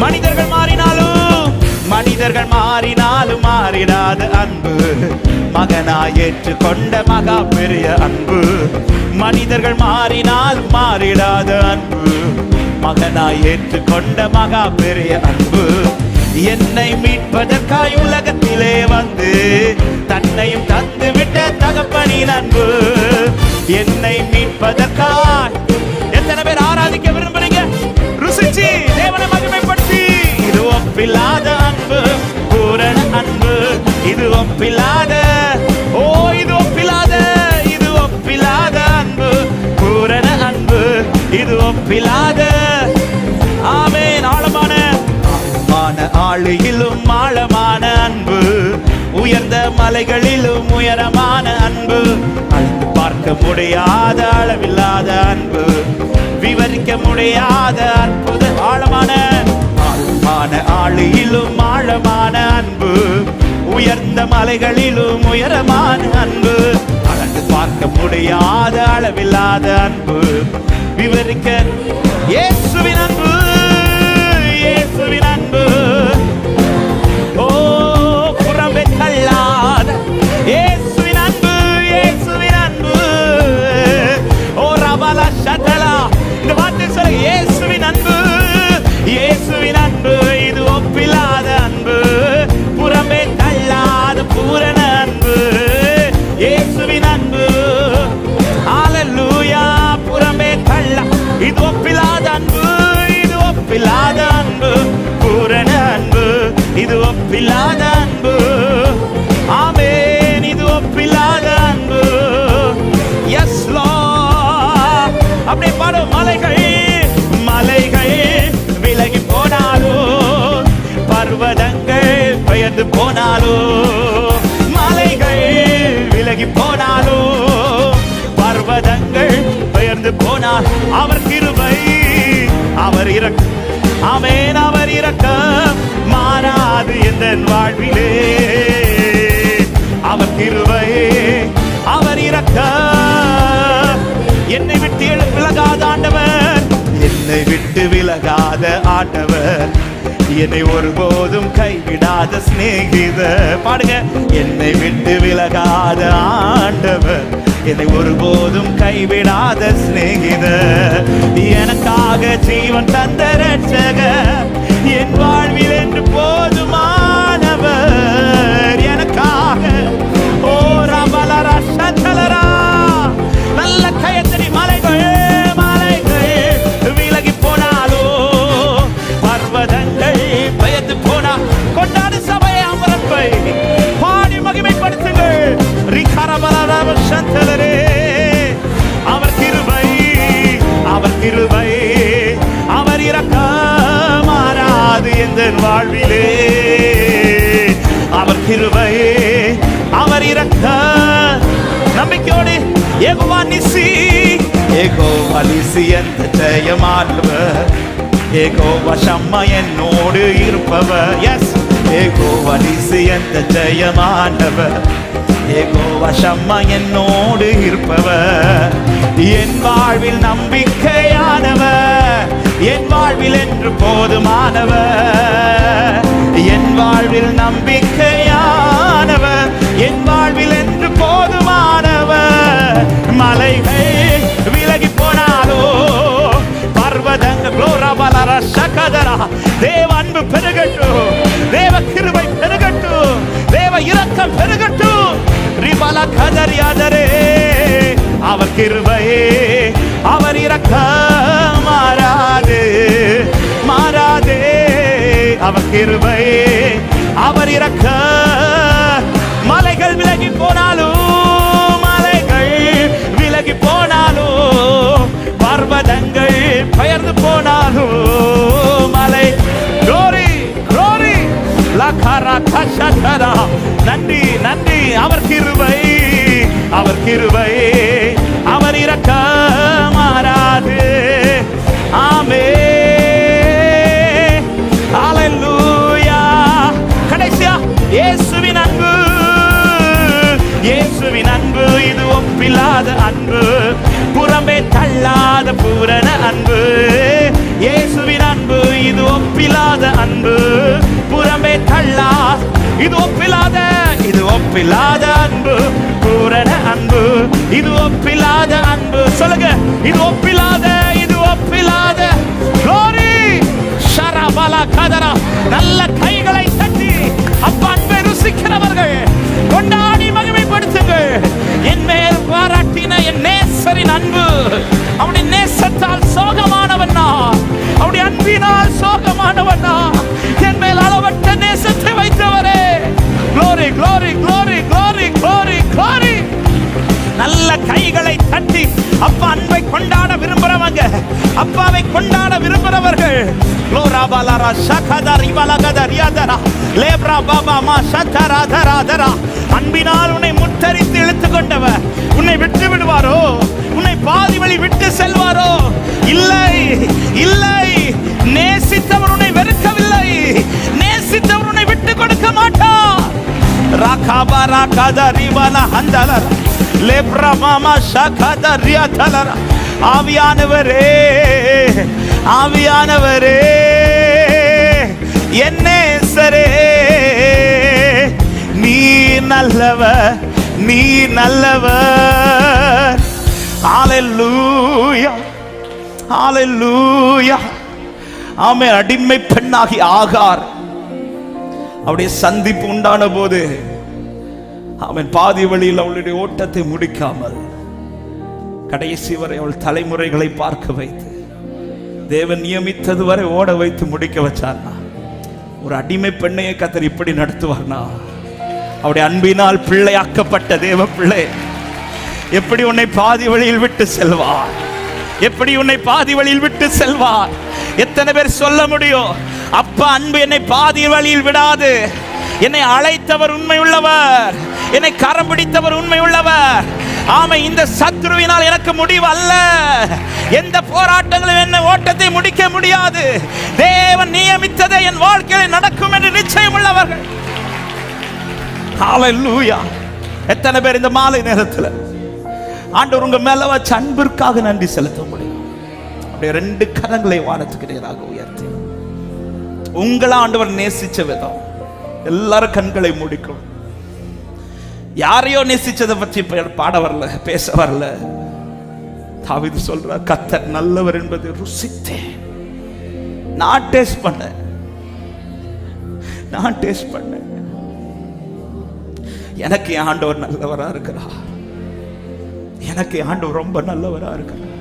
S1: மனிதர்கள் மாறினாலும், மனிதர்கள் மாறினாலும் மாறிடாத அன்பு, மகனாய் ஏற்றுக்கொண்ட மகா பெரிய அன்பு. மனிதர்கள் மாறினால் மாறிடாத அன்பு, மகனாய் ஏற்றுக்கொண்ட மகா பெரிய அன்பு. என்னை மீட்பதற்காய் உலகத்திலே வந்து தன்னையும் தந்து விட்ட தகப்பனின் அன்பு. என்னை மீட்பதற்காய். எத்தனை பேர் ஆராதிக்க விரும்புறீங்க? ருசிச்சு தேவனை மகிமைப்படுத்தி. இது ஒப்பில்லாத அன்பு, பூரண அன்பு. இது ஒப்பில்லாத. ஓ இது ஒப்பில்லாத, இது ஒப்பில்லாத அன்பு, பூரண அன்பு. இது ஒப்பில்லாத. ஆமென். ஆழமான ஆழமான ஆழியிலும் ஆழமான அன்பு, உயர்ந்த மலைகளிலும் உயரமான அன்பு, அளந்து பார்க்க முடியாத அளவில்லாத அன்பு, விவரிக்க முடியாத அற்புத. ஆழமான ஆழமான ஆழியிலும் ஆழமான அன்பு, உயர்ந்த மலைகளிலும் உயரமான அன்பு, அளந்து பார்க்க முடியாத அளவில்லாத அன்பு, விவரிக்க. இயேசுவின் அன்பு, இயேசுவின் அன்பு. ஓ புறம்பே தள்ளாத இயேசுவின் அன்பு, இயேசுவின் அன்பு. ஓ ரபலா ஷதலா. இந்த வார்த்தை சொல்ல, இயேசுவின் அன்பு, இயேசுவின் அன்பு இது ஒப்பில்லாத அன்பு, புறம்பே தள்ளாத பூரண அன்பு. இயேசுவின் அன்பு. ஹல்லேலூயா. புறம்பே தள்ள. இது ஒப்பில்லாத அன்பு, பெயர்ந்து போனாலோ, மலைகள் விலகி போனாலோ, பர்வதங்கள் பெயர்ந்து போனால் அவர் கிருபை, அவர் இரக்கம், ஆமென், அவர் இரக்கம் மாறாது எந்த வாழ்விலே. அவர் கிருபை, அவர் இரக்கம் என்னை விட்டு விலகாத ஆண்டவர், என்னை விட்டு விலகாத ஆண்டவர், என்னை ஒருபோதும் கைவிடாத சிநேகிதர். பாடுங்க. என்னை விட்டு விலகாத ஆண்டவர், என்னை ஒருபோதும் கைவிடாத சிநேகிதர், எனக்காக ஜீவன் தந்த ரட்சகர், என் வாழ்வில் என்று போதுமானவர், எனக்காக. ஓ ரபலரா சந்தலரா, நல்ல கயத்தடி. மலைகள் மலைகள் விலகி போனாலோ, பர்வதங்கள் பெயர்ந்து போனா, கொண்டாடு சபையை அமரப்பை பாடி மகிமைப்படுத்துங்கள். ரிகரபலரா சந்தலரே, அவர் கிருபை, அவர் கிருபை, அவர் இரக்கம் மாறாது எந்த வாழ்விலே. அவர் கிருபை, அவர் இரக்கம். நம்பிக்கையோடு யெகோவா நிசி, யெகோவா நிசி என்ற ஜெயமானவர், யெகோவா ஷம்மா என்னோடு இருப்பவர். எஸ், யெகோவா நிசி என்ற ஜெயமானவர், யெகோவா ஷம்மா என்னோடு இருப்பவர், என் வாழ்வில் நம்பிக்கையானவர், என் வாழ்வில் என்று போதுமானவர், என் வாழ்வில் நம்பிக்கையானவர், என் வாழ்வில் என்று போதுமானவர். மலைகள் விலகி போனாலோ, பர்வதங்கள் குளோரபலர சகதரா, தேவ அன்பு பெருகட்டும், தேவ கிருபை பெருகட்டும், தேவ இரக்கம் பெருகட்டும். ரிபல கதரியாதரே, அவர் கிருபையே, அவர் இரக்கம் மாறாது மாறாதே. அவர் கிருபையே, அவர் இரக்கம். மலைகள் விலகி போனாலும், மலைகள் விலகி போனாலும், பர்வதங்கள் பெயர்ந்து போனாலும், மலை glory glory லகரா கஷதரா. நன்றி நன்றி. அவர் கிருபை, அவர் கிருபை, அவர் இரக்கம் மாறாது. ஆமென், ஹalleluya. கடைசியா இயேசுவின் அன்பு, இயேசுவின் அன்பு இது ஒப்பில்லாத அன்பு, புறம்பே தள்ளாத பூரண அன்பு. இயேசுவின் அன்பு இது ஒப்பில்லாத அன்பு, புறம்பே தள்ளா, இது ஒப்பில்லாத, இது ஒப்பில்லாத அன்பு, பூரண அன்பு, இது ஒப்பில்லாத அன்பு. சொல்லுங்க, இது ஒப்பில்லாத, இது ஒப்பில்லாத. glory ஷரபலா கதரா. நல்ல கைகளை தட்டி அப்ப அன்பை ருசிக்கிறவர்கள் கொண்டாடி மகிமைப்படுத்துங்கள். என் மேல் பாராட்டின என் நேசரின் அன்பு, அவருடைய நேசத்தால் சோகமானவனா, அவருடைய அன்பினால் சோகமானவனா, என் மேல் அளவற்ற நேசத்தை வைத்தவரே. glory glory glory glory glory glory. நல்ல கைகளை தட்டி அப்பா அன்பை கொண்டாட விரும்புறவங்க, அப்பாவை கொண்டாட விரும்புறவர்கள். லோராபாலாரா ஷகதர் இவலகதர் யாதரா லேப்ரா பாபா மா ஷதரா தரா தரா. அன்பினால் உன்னை முத்தரித்து இழுத்து கொண்டவர் உன்னை விட்டு விடுவாரோ? உன்னை பாதி வழி விட்டு செல்வாரோ? இல்லை இல்லை. நேசித்தவர் உன்னை வெறுக்கவில்லை, நேசித்தவர் உன்னை விட்டு கொடுக்க மாட்டார். ராகாபா ராகாதர் இவலா ஹந்தலர் லேப்ரா மாமா ஷகதர் யாதலர். ஆவியானவரே, ஆவியானவரே, என் நேசரே, நீ நல்லவர், நீ நல்லவர். ஹalleluya ஹalleluya. ஆமென். அடிமை பெண்ணாகி ஆகார் அவருடைய சந்திப்பு உண்டான போது அவன் பாதி வழியில் அவளுடைய ஓட்டத்தை முடிக்காமல் கடைசி வரை அவள் தலைமுறைகளை பார்க்க வைத்து தேவன் நியமித்தது வரை ஓட வைத்து முடிக்க வச்சார்னா, ஒரு அடிமை பெண்ணையை கர்த்தர் இப்படி நடத்துவார்னா, அவருடைய அன்பினால் பிள்ளையாக்கப்பட்ட தேவ பிள்ளை எப்படி உன்னை பாதி வழியில் விட்டு செல்வார்? எப்படி உன்னை பாதி வழியில் விட்டு செல்வார்? எத்தனை பேர் சொல்ல முடியும், அப்பா அன்பு என்னை பாதி வழியில் விடாது, என்னை அழைத்தவர் உண்மை உள்ளவர், என்னை கரம் பிடித்தவர் உண்மை உள்ளவர். ஆமை, இந்த சத்ருவினால் எனக்கு முடிவு அல்ல. எந்த போராட்டங்களும் என்ன ஓட்டத்தை முடிக்க முடியாது. தேவன் நியமித்ததை என் வாழ்க்கையில் நடக்கும் என்று நிச்சயம் உள்ளவர்கள். ஹல்லேலூயா. எத்தனை பேர் இந்த மாலை நேரத்தில் ஆண்டவர் உங்க மேல வச்ச அன்பிற்காக நன்றி செலுத்த முடியும்? அப்படியே 2 கரங்களை வானத்துக்கு நேராக உயர்த்தி உங்களை ஆண்டவர் நேசிச்ச விதம் எல்லாரும் கண்களை மூடிக்கும். யாரையோ நேசிச்சதை பற்றி பாட வரல, பேச வரல. தாவீது சொல்றார், கர்த்தர் நல்லவர் என்பதை ருசித்தேன். நான் டேஸ்ட் பண்ணேன். எனக்கு ஆண்டவர் நல்லவரா இருக்கிறார். எனக்கு ஆண்டவர் ரொம்ப நல்லவரா இருக்கிறார்.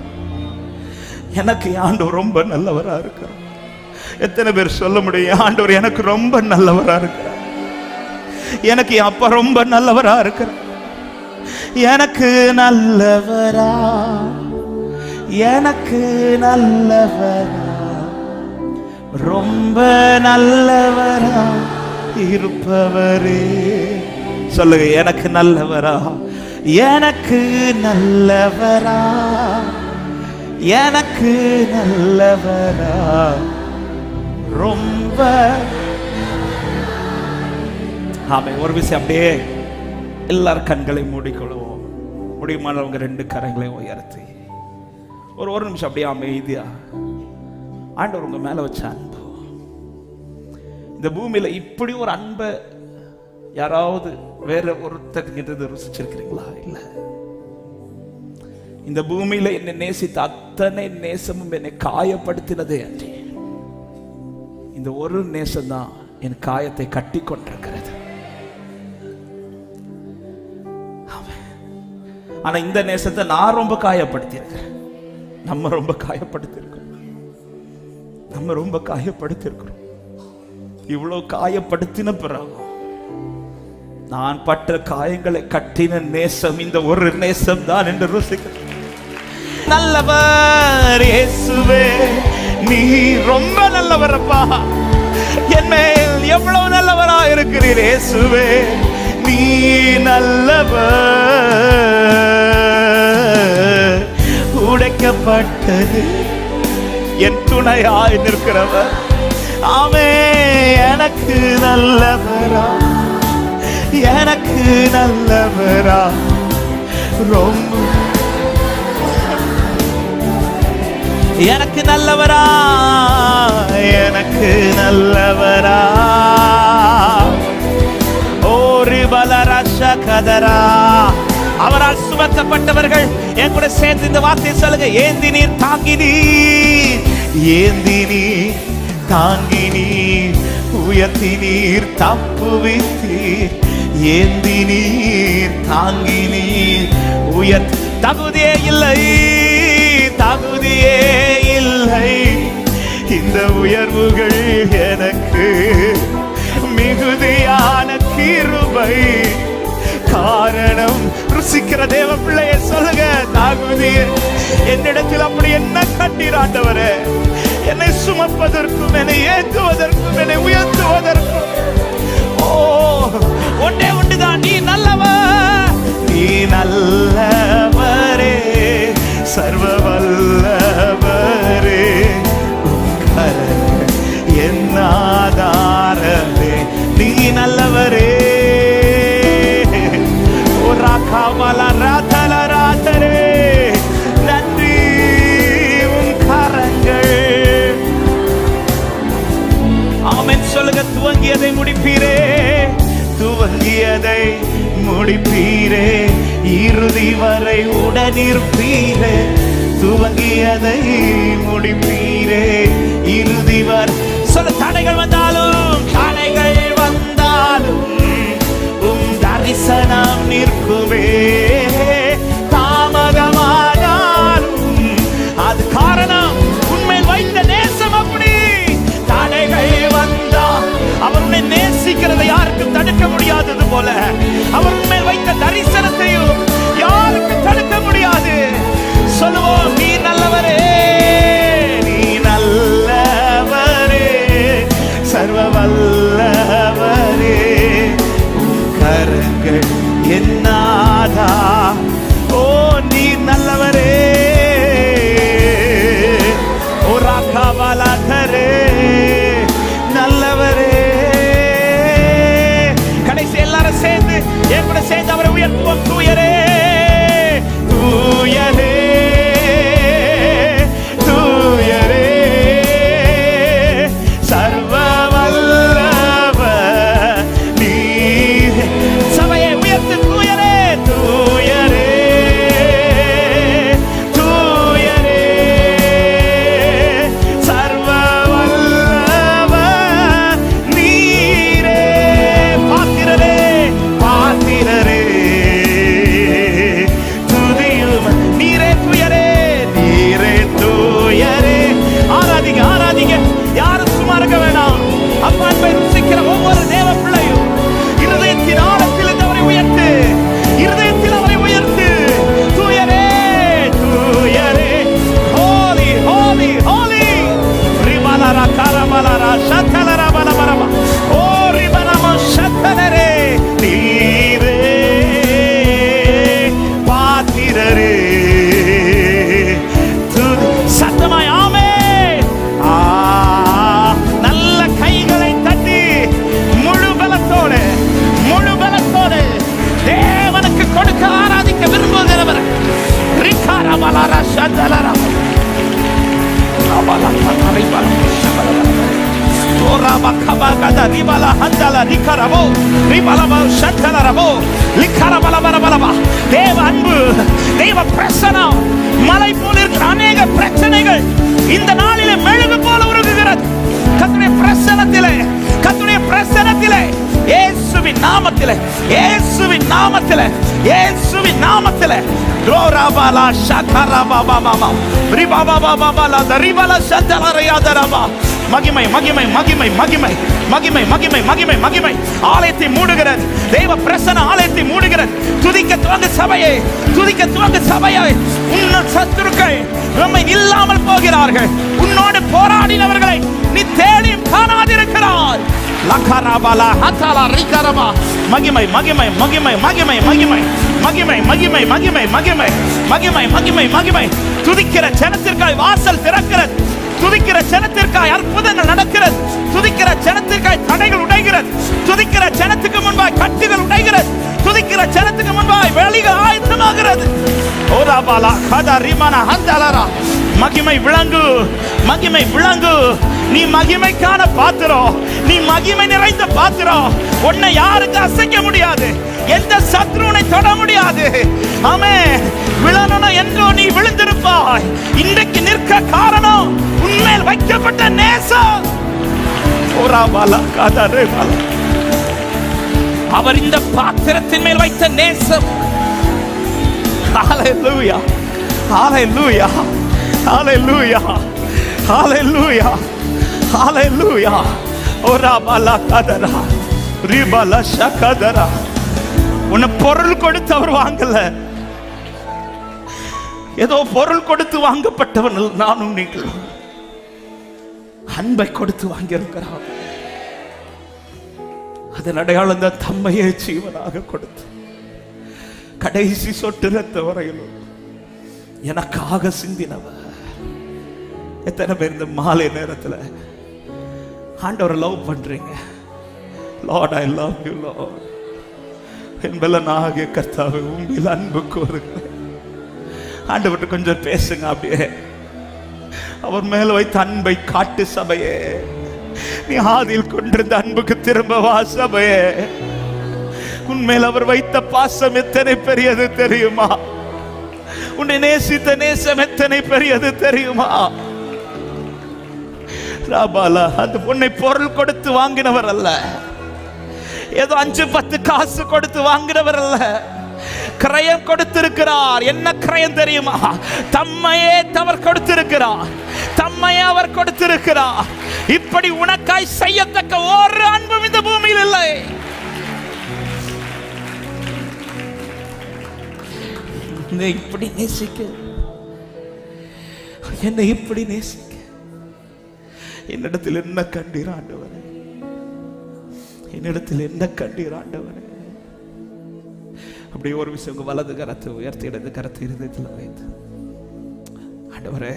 S1: எனக்கு ஆண்டவர் ரொம்ப நல்லவரா இருக்கிறார். எத்தனை பேர் சொல்ல முடியும், ஆண்டவர் எனக்கு ரொம்ப நல்லவரா இருக்கிறார், எனக்கு அப்பா ரொம்ப நல்லவரா இருக்கிறார், எனக்கு நல்லவரா, எனக்கு நல்லவரா, ரொம்ப நல்லவரா இருப்பவரே. சொல்லுங்க, எனக்கு நல்லவரா, எனக்கு நல்லவரா, எனக்கு நல்லவரா, ரொம்ப. ஆமே. ஒரு விஷயம், அப்படியே எல்லாரும் கண்களை மூடிக்கொள்வோம். முடியுமானவங்க 2 கரங்களையும் உயர்த்தி ஒரு நிமிஷம் அப்படியே அமைதியா ஆண்டவர் உங்க மேல வச்ச அன்பு. இந்த பூமியில இப்படி ஒரு அன்பை யாராவது வேற ஒருத்தர் ருசிச்சிருக்கிறீங்களா? இல்ல. இந்த பூமியில என்னை நேசித்த அத்தனை நேசமும் என்னை காயப்படுத்தினதே அன்றி இந்த ஒரு நேசம் தான் என் காயத்தை கட்டி கொண்டிருக்கிறது. ஆனா இந்த நேசத்தை நான் ரொம்ப காயப்படுத்தி இருக்கிறேன். நம்ம ரொம்ப காயப்படுத்தி இருக்கிறோம். இவ்வளவு காயப்படுத்தின பிறகு நான் பட்ட காயங்களை கட்டின நேசம் இந்த ஒரு நேசம் தான் என்று ருசிக்கிறேன். நல்லவர் இயேசுவே, நீ ரொம்ப நல்லவரப்பா. என் மேல் எவ்வளவு நல்லவரா இருக்கிறீர் இயேசுவே, நீ நல்லவர். உடைக்கப்பட்டது என் துணையாய் நிற்கிறவர். ஆமே, எனக்கு நல்லவரா, எனக்கு நல்லவரா, ரொம்ப எனக்கு நல்லவரா, எனக்கு நல்லவரா. ஓரி பலரஷ கதரா. அவரால் சுமத்தப்பட்டவர்கள் என் கூட சேர்ந்து இந்த வார்த்தையை சொல்லுங்க. ஏந்தி நீர் தாங்கி நீர், ஏந்தி நீர் தாங்கி நீர், உயர்த்தி நீர் தப்புவித்தீர். ஏந்தி நீர் தாங்கி நீர் உயர்த்தி. தகுதியே இல்லை, தகுதியே இல்லை, இந்த உயர்வுகள் எனக்கு மிகுதியான கிருபை. காரணம் ருசிக்கிற தேவ பிள்ளைய சொல்லுங்க, தகுதியே என்னிடத்தில் அப்படி என்ன கண்டீர் ஆண்டவரே? என்னை சுமப்பதற்கும், என்னை ஏற்றுவதற்கும், என்னை உயர்த்துவதற்கும். ஓ, ஒன்றே ஒன்றுதான், நீ நல்லவர், நீ நல்லவரே, சர்வ வல்லவரே, என் ஆதாரமே, நீ நல்லவரே. நன்றி, உன் கரங்கள். ஆமென் சொல்லுங்க. துவங்கியதை முடிப்பீரே, துவங்கியதை முடிப்பீரே, இறுதி வரை உடனிருப்பீரே. துவங்கியதை முடிப்பீரே, இறுதி வரை. சொல்ல, தடைகள் வந்தாலும், தடைகள் வந்தாலும் உம் தரிசனம் நிற்குமே. தாமதமானாலும் அது காரணம் உண்மையில் வைத்த நேசம். அப்படி தடைகள் வந்தால் அவர் உன்னை நேசிக்கிறதை யாருக்கும் தடுக்க முடியாதது போல, அவர் உண்மையில் வைத்த தரிசனத்தையும் யாருக்கும் தடுக்க முடியாது. சொல்லுவோம், நீ நல்லவரே, நீ நல்லவரே, சர்வ வல்லவரே, ஷதலரா அபலா கரிபலா ஓராபா கபாகதா ரிபலா ஹந்தலா ரிகரபோ ரிபலபா ஷதலரபோ லிகரபலபலபலபா. தேவ அன்பு, தேவ பிரசன்னம் மலை போல இருக்கிற அநேக பிரச்சனைகள் இந்த நாளிலே மெழுகு போல உருகுகிறது. கர்த்தருடைய பிரசன்னத்திலே, கர்த்தருடைய பிரசன்னத்திலே, இயேசுவின் நாமத்திலே, இயேசுவின் நாமத்திலே, இயேசுவின் நாமத்திலே ரோராபாலா ஷதரபாபாபா ரிபாபாபாபாலா தரிபலா ஷதலரயாதரபா. மகிமை மகிமை மகிமை மகிமை மகிமை மகிமை மகிமை மகிமை ஆலயத்தை மூடுகிறது. தேவ பிரசன்ன ஆலயத்தை மூடுகிறது. துதிக்க துவங்க சபையே, துதிக்க துவங்க சபையே. உன் சத்துருக்கள் நம்மை இல்லாமல் போகிறார்கள். உன்னோடு போராடினவர்களை நீ தேடியும் காணாதிருக்கிறாய். லகரபலா ஹதலா ரிகரபா. மகிமை மகிமை மகிமை மகிமை மகிமை மகிமை மகிமை மகிமை மகிமை மகிமை மகிமை மகிமை. துதிக்கிற ஜனத்திற்காய் வாசல் திறக்கிறது. துதிக்கிற ஜனத்திற்காய் அற்புதங்கள் நடக்கிறது. துதிக்கிற ஜனத்திற்காய் தடைகள் உடைகிறது. துதிக்கிற ஜனத்துக்கு முன்பாய் கட்டுகள் உடைகிறது. துதிக்கிற ஜனத்துக்கு முன்பாய் வெளிகள் ஆயத்தமாகிறது. ஓராபாலா கதா ரிமனா ஹந்தலரா. மகிமை விளங்கு, மகிமை விளங்கு. நீ மகிமைக்கான பாத்திரம், நீ மகிமை நிறைந்த பாத்திரம். உன்னை யாருக்கு அசைக்க முடியாது, எந்த சத்ருனை தொட முடியாது. ஆமென். விழணும் என்றோ நீ விழுந்திருப்பாய். இன்றைக்கு நிற்க காரணம் உன்மேல் வைக்கப்பட்ட நேசம். ஓராபாலா கதா ரிமனா. அவர் இந்த பாத்திரத்தின் மேல் வைத்த நேசம். ஹalleluya, ஹalleluya, ஹalleluya, ஹalleluya, ஹalleluya. ஓராபாலா கதரா ரிபலா ஷகதரா. உன்னை பொருள் கொடுத்து அவர் வாங்கல. ஏதோ பொருள் கொடுத்து வாங்கப்பட்டவன் நானும் நீங்களும். அன்பை கொடுத்து வாங்கியிருக்கிறார். அதன் அடையாளம் தான் தம்மையே ஜீவனாக கொடுத்து கடைசி சொட்டு ரத்த வரையிலும் எனக்காக சிந்தினவர். எத்தனை பேர் இந்த மாலை நேரத்தில் ஆண்டவரை லவ் பண்றீங்க? Lord I love you Lord. என்பலனாகிய கர்த்தாவே உங்கள் அன்பு கூறுகிறேன். ஆண்டவர்கிட்ட கொஞ்சம் பேசுங்க. அப்படியே அவர் மேல வைத்த அன்பை காட்டு சபையே. நீ ஆதியில் கொண்டிருந்த அன்புக்கு திரும்ப வா சபையே. உன்மேல் அவர் வைத்த பாசம் எத்தனை பெரியது தெரியுமா? உன்னை நேசித்த நேசம் எத்தனை பெரியது தெரியுமா? ராபாலா அந்த பொண்ணை பொருள் கொடுத்து வாங்கினவர் அல்ல. ஏதோ 5-10 காசு கொடுத்து வாங்கினவர் அல்ல. கிரயம் கொடுத்திருக்கிறார். என்ன கிரயம் தெரியுமா? தம்மையே அவர் கொடுத்திருக்கிறார். தம்மையே அவர் கொடுத்திருக்கிறார். இப்படி உனக்காய் செய்யத்தக்க ஒரு அன்பும் இந்த பூமியில் இல்லை. என்னை இப்படி நேசிக்க, என்னை இப்படி நேசிக்க என்னிடத்தில் என்ன கண்டீர் ஆண்டவரே? என்னிடத்தில் என்ன கண்டீர் ஆண்டவரே? அப்படி ஒரு விஷயம், உங்க வலது கரத்தை உயர்த்தி இடது கரத்தை இருதயத்தில் வைத்து, ஆண்டவரே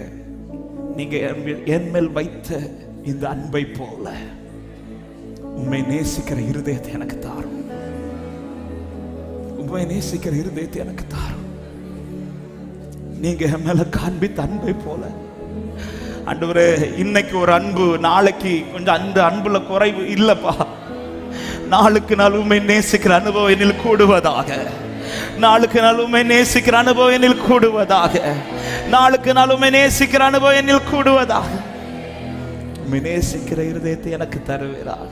S1: நீங்க என் மேல் வைத்த இந்த அன்பை போல உண்மை நேசிக்கிற இருதயத்தை எனக்கு தாரும். உண்மை நேசிக்கிற இருதயத்தை எனக்கு தாரும். நீங்க என் மேல காண்பித்த அன்பை போல ஆண்டவரே, இன்னைக்கு ஒரு அன்பு, நாளைக்கு கொஞ்சம் அந்த அன்புல குறைவு இல்லப்பா. நாளுக்கு நாள் உண்மை நேசிக்கிற அனுபவம் என்னில் கூடுவதாக. நாளுக்கு நாள் உண்மை நேசிக்கிற அனுபவம் என்னில் கூடுவதாக. நாளுக்கு நாள் உண்மை நேசிக்கிற அனுபவம் என்னில் கூடுவதாக. உண்மை நேசிக்கிற இருதயத்தை எனக்கு தருவீராக.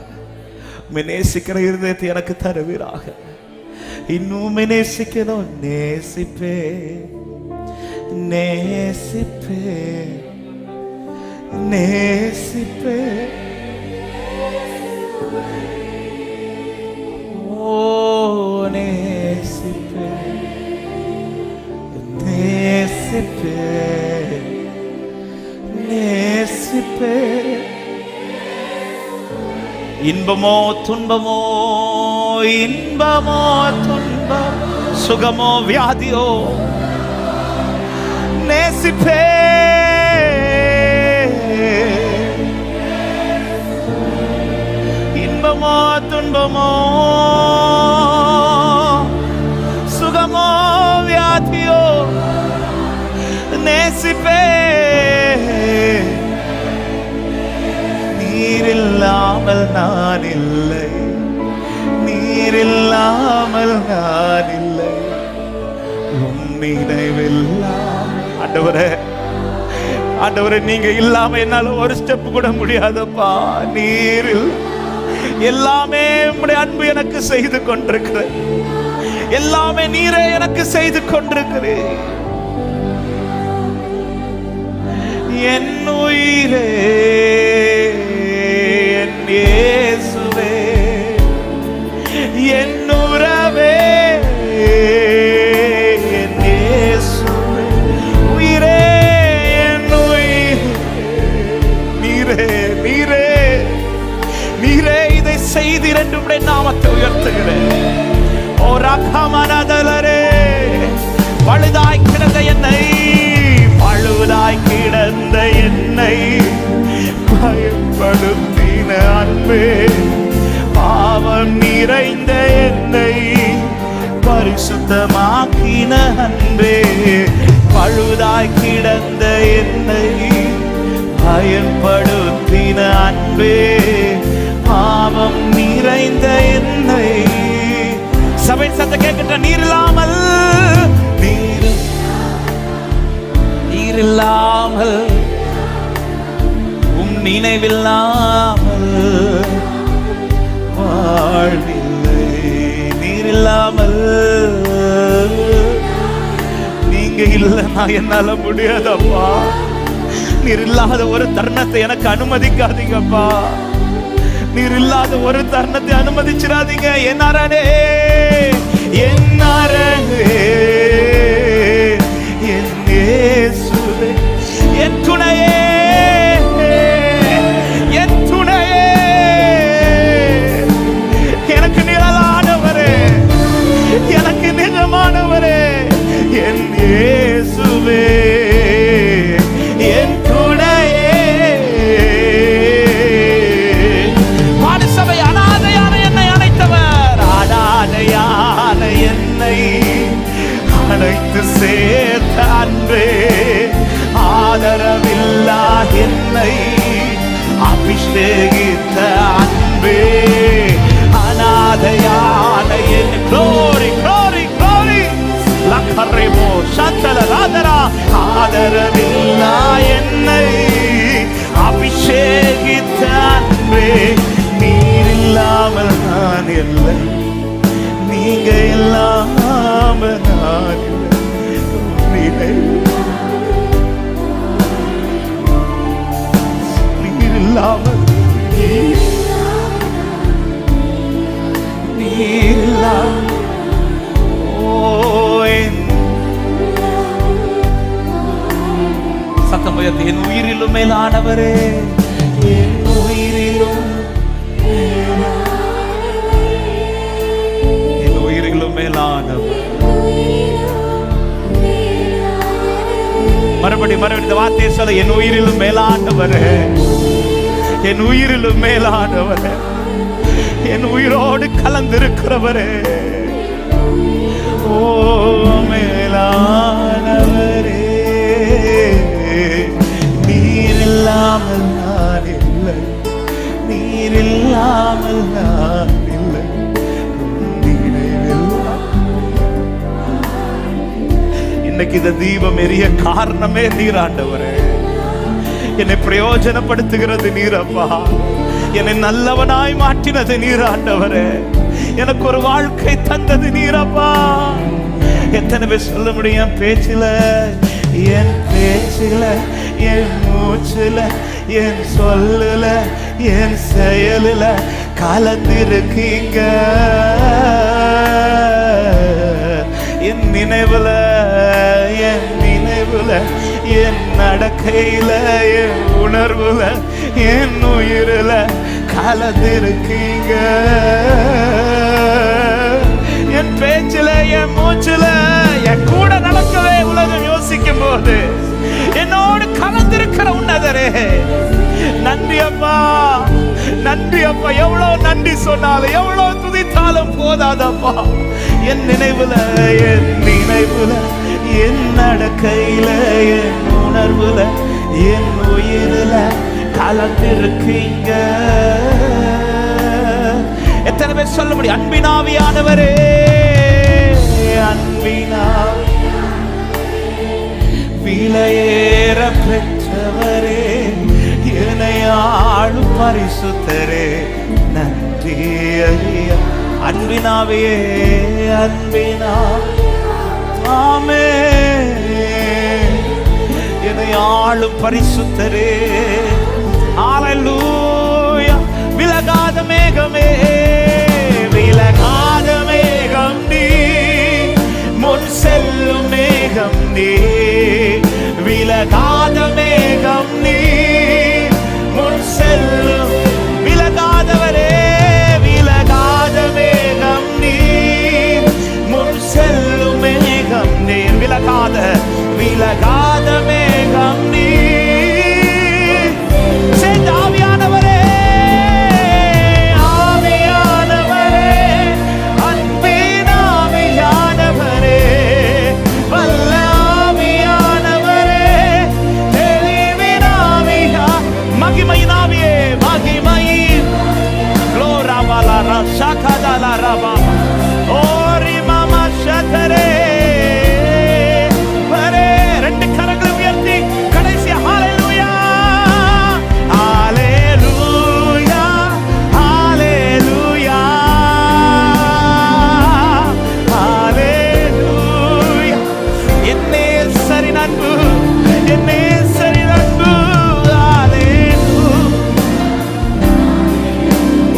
S1: உண்மை நேசிக்கிற இருதயத்தை எனக்கு தருவீராக. இன்னும் உண்மை நேசிக்கணும். நேசிப்பே நேசிப்பே நேசிப்பே. ஓ நேசிப்பே நேசிப்பே நேசிப்பே. இன்பமோ துன்பமோ, இன்பமோ துன்பம், சுகமோ வியாதியோ, நேசிப்பே இன்பமோ துன்பமோ, சுகமோ வியாதியோ, நேசிப்பே. நீரில்லாமல் நான் இல்லை, நீரில்லாமல் நான் இல்லை, உம் நினைவில்லாம். ஆண்டவரே, ஆண்டவரே, நீங்க இல்லாம என்னால ஒரு ஸ்டெப் கூட முடியாதப்பா. நீரில் எல்லாமே உம்முடைய அன்பு எனக்கு செய்து கொண்டிருக்கிற, எல்லாமே நீரே எனக்கு செய்து கொண்டிருக்கிறேன். என் உயிரே, என் இயேசுவே, என் உறவே, என் இயேசுவே, உயிரே, என் உயிர், நீரே, நீரே, நீரே இதை செய்தீர் என்று உம்முடைய நாமத்தை உயர்த்துகிறேன். ஓ ரகமனதலரே, பழுதாய் கிடந்த என்னை, பழுதாய் கிடந்த என்னை பயன்படுத்தின அன்பே, பாவம் நிறைந்த என்னை பரிசுத்தமாக்கின அன்பே, பழுதாய் கிடந்த என்னை பயன்படுத்தின அன்பே, பாவம் நிறைந்த என்னை. சபை சத்த கேட்கின்ற, நீர் இல்லாமல், நீர் இல்லாமல், உம் நினைவில்லாமல் வாழ்வில்லை. நீர் இல்லாமல், நீங்க இல்லைன்னா என்னால முடியாதப்பா. நீர் இல்லாத ஒரு தருணத்தை எனக்கு அனுமதிக்காதீங்கப்பா. நீர் இல்லாத ஒரு தருணத்தை அனுமதிச்சிடாதீங்க. என் அரணே, என் அரணே, என் இயேசுவே, என் துணையே, என் துணையே, எனக்கு நிழலானவரே, எனக்கு நிஜமானவரே, என் இயேசுவே, என் துணையே. வானசபை, அனாதையான என்னை அழைத்தவர், அனாதையான என்னை அழைத்து சேர்த்த அன்பே, ஆதரவில்லா என்னை அபிஷேகித்த அன்பே, அனாதையான என் glory, glory, glory, லக்கரேமோ சந்தல ராதரா, ஆதரவில்லா என்னை அபிஷேகித்த அன்பே, நீர் இல்லாமல் நான் இல்லை, நீங்க இல்லாமல் நான் இல்லை, நீர் இல்லாமல், நீர் இல்லாமல், சத்தம் உயர்த்தி, என் உயிரிலும் மேலானவரே, என் உயிரிலும், என் உயிரிலும் மேலானவர். மறுபடி இந்த வார்த்தையை சொல்ல, என் உயிரிலும் மேலானவரே, என் உயிரிலும் மேலானவரே, என் உயிரோடு கலந்திருக்கிறவரே, ஓ மேலானவரே, நீர் இல்லாமல் நான் இல்லை, நீர் இல்லாமல் நான் இல்லை, இன்னைக்கு இந்த தீபம் எரிய காரணமே நீர் ஆண்டவரே. என்னை பிரயோஜனப்படுத்துகிறது நீரப்பா, என்னை நல்லவனாய் மாற்றினது நீர் ஆண்டவரே, எனக்கு ஒரு வாழ்க்கை தந்தது நீரப்பா. எத்தனை பேர் சொல்ல முடியும், பேச்சில, என் பேச்சில, என் மூச்சில, என் சொல்லுல, என் செயலுல கலந்திருக்கீங்க, என் நினைவுல, என் நினைவுல, என் நடக்கையில, என் உணர்வுல, என் உயிரில கலந்திருக்கீங்க, என் பேச்சில, என் மூச்சில, என் கூட நடக்கவே உலகம் யோசிக்கும் போது என்னோடு கலந்திருக்கிற உன்னதரே, நன்றி அப்பா, நன்றி அப்பா. எவ்வளவு நன்றி சொன்னாலும், எவ்வளவு துதித்தாலும் போதாதப்பா. என் நினைவுல, என் நினைவுல, என் நடக்கையில, என் உணர்வுல, என் உயிரில கலந்திருக்கீங்க. எத்தனை பேர் சொல்ல முடியும்? அன்பினாவியானவரே, அன்பினாவி விலையேற பெற்றவரே, இணையாளும் பரிசுத்தரே, நன்றி ஐயா. அன்பினாவியே, அன்பினாவி ஆமே, இணையாளும் பரிசுத்தரே, ஹல்லேலூயா. விலகாத மேகமே, விலகாத மேகம் நீ, முன் செல்லும் மேகம் நீ, விலகாத மேகம் நீ, முன் செல்லும் விலகாதவரே, விலகாத மேகம் நீ, முன் செல்லும் மேகம் நீ, விலகாத விலகாத மேகம் நீ. ஆவியானவரே, ஆவியானவரே, அன்பின் ஆவியானவரே, வல்ல ஆவியானவரே, தெளிவின் ஆவியா, மகிமையின் ஆவியே, மகிமையின் லோராபாலா ஷகதாலா ரபா ஓரி மாமா ஷதரே. ரெண்டு கரங்களை உயர்த்தி கடைசி ஹல்லேலூயா, ஹல்லேலூயா, ஹல்லேலூயா, ஹல்லேலூயா. என்னே சரி நன்பு, என்னே சரி நன்பு, ஹல்லேலூயா.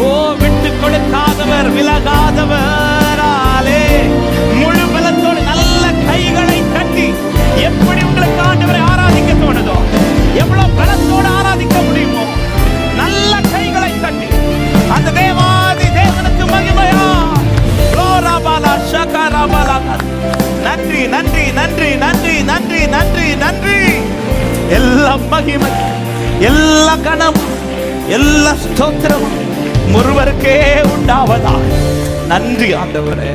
S1: ஓ, விட்டு கொடுக்காதவர், விலகாதவர், ஆலே. முழு பலத்தோடு நல்ல கைகளை தட்டி, எப்படி உங்களுக்கு ஆண்டவரை ஆராதிக்க தோணுதோ, எவ்வளவு பலத்தோடு ஆராதிக்க முடியுமோ, நல்ல கைகளை தட்டி அந்த தேவாதி தேவனுக்கு மகிமையா. நன்றி, நன்றி, நன்றி, நன்றி, நன்றி, நன்றி, நன்றி. எல்லா மகிமை, எல்லா கணம், எல்லா ஸ்தோத்திரம் ஒருவருக்கே உண்டாவதா. நன்றி ஆண்டவரே.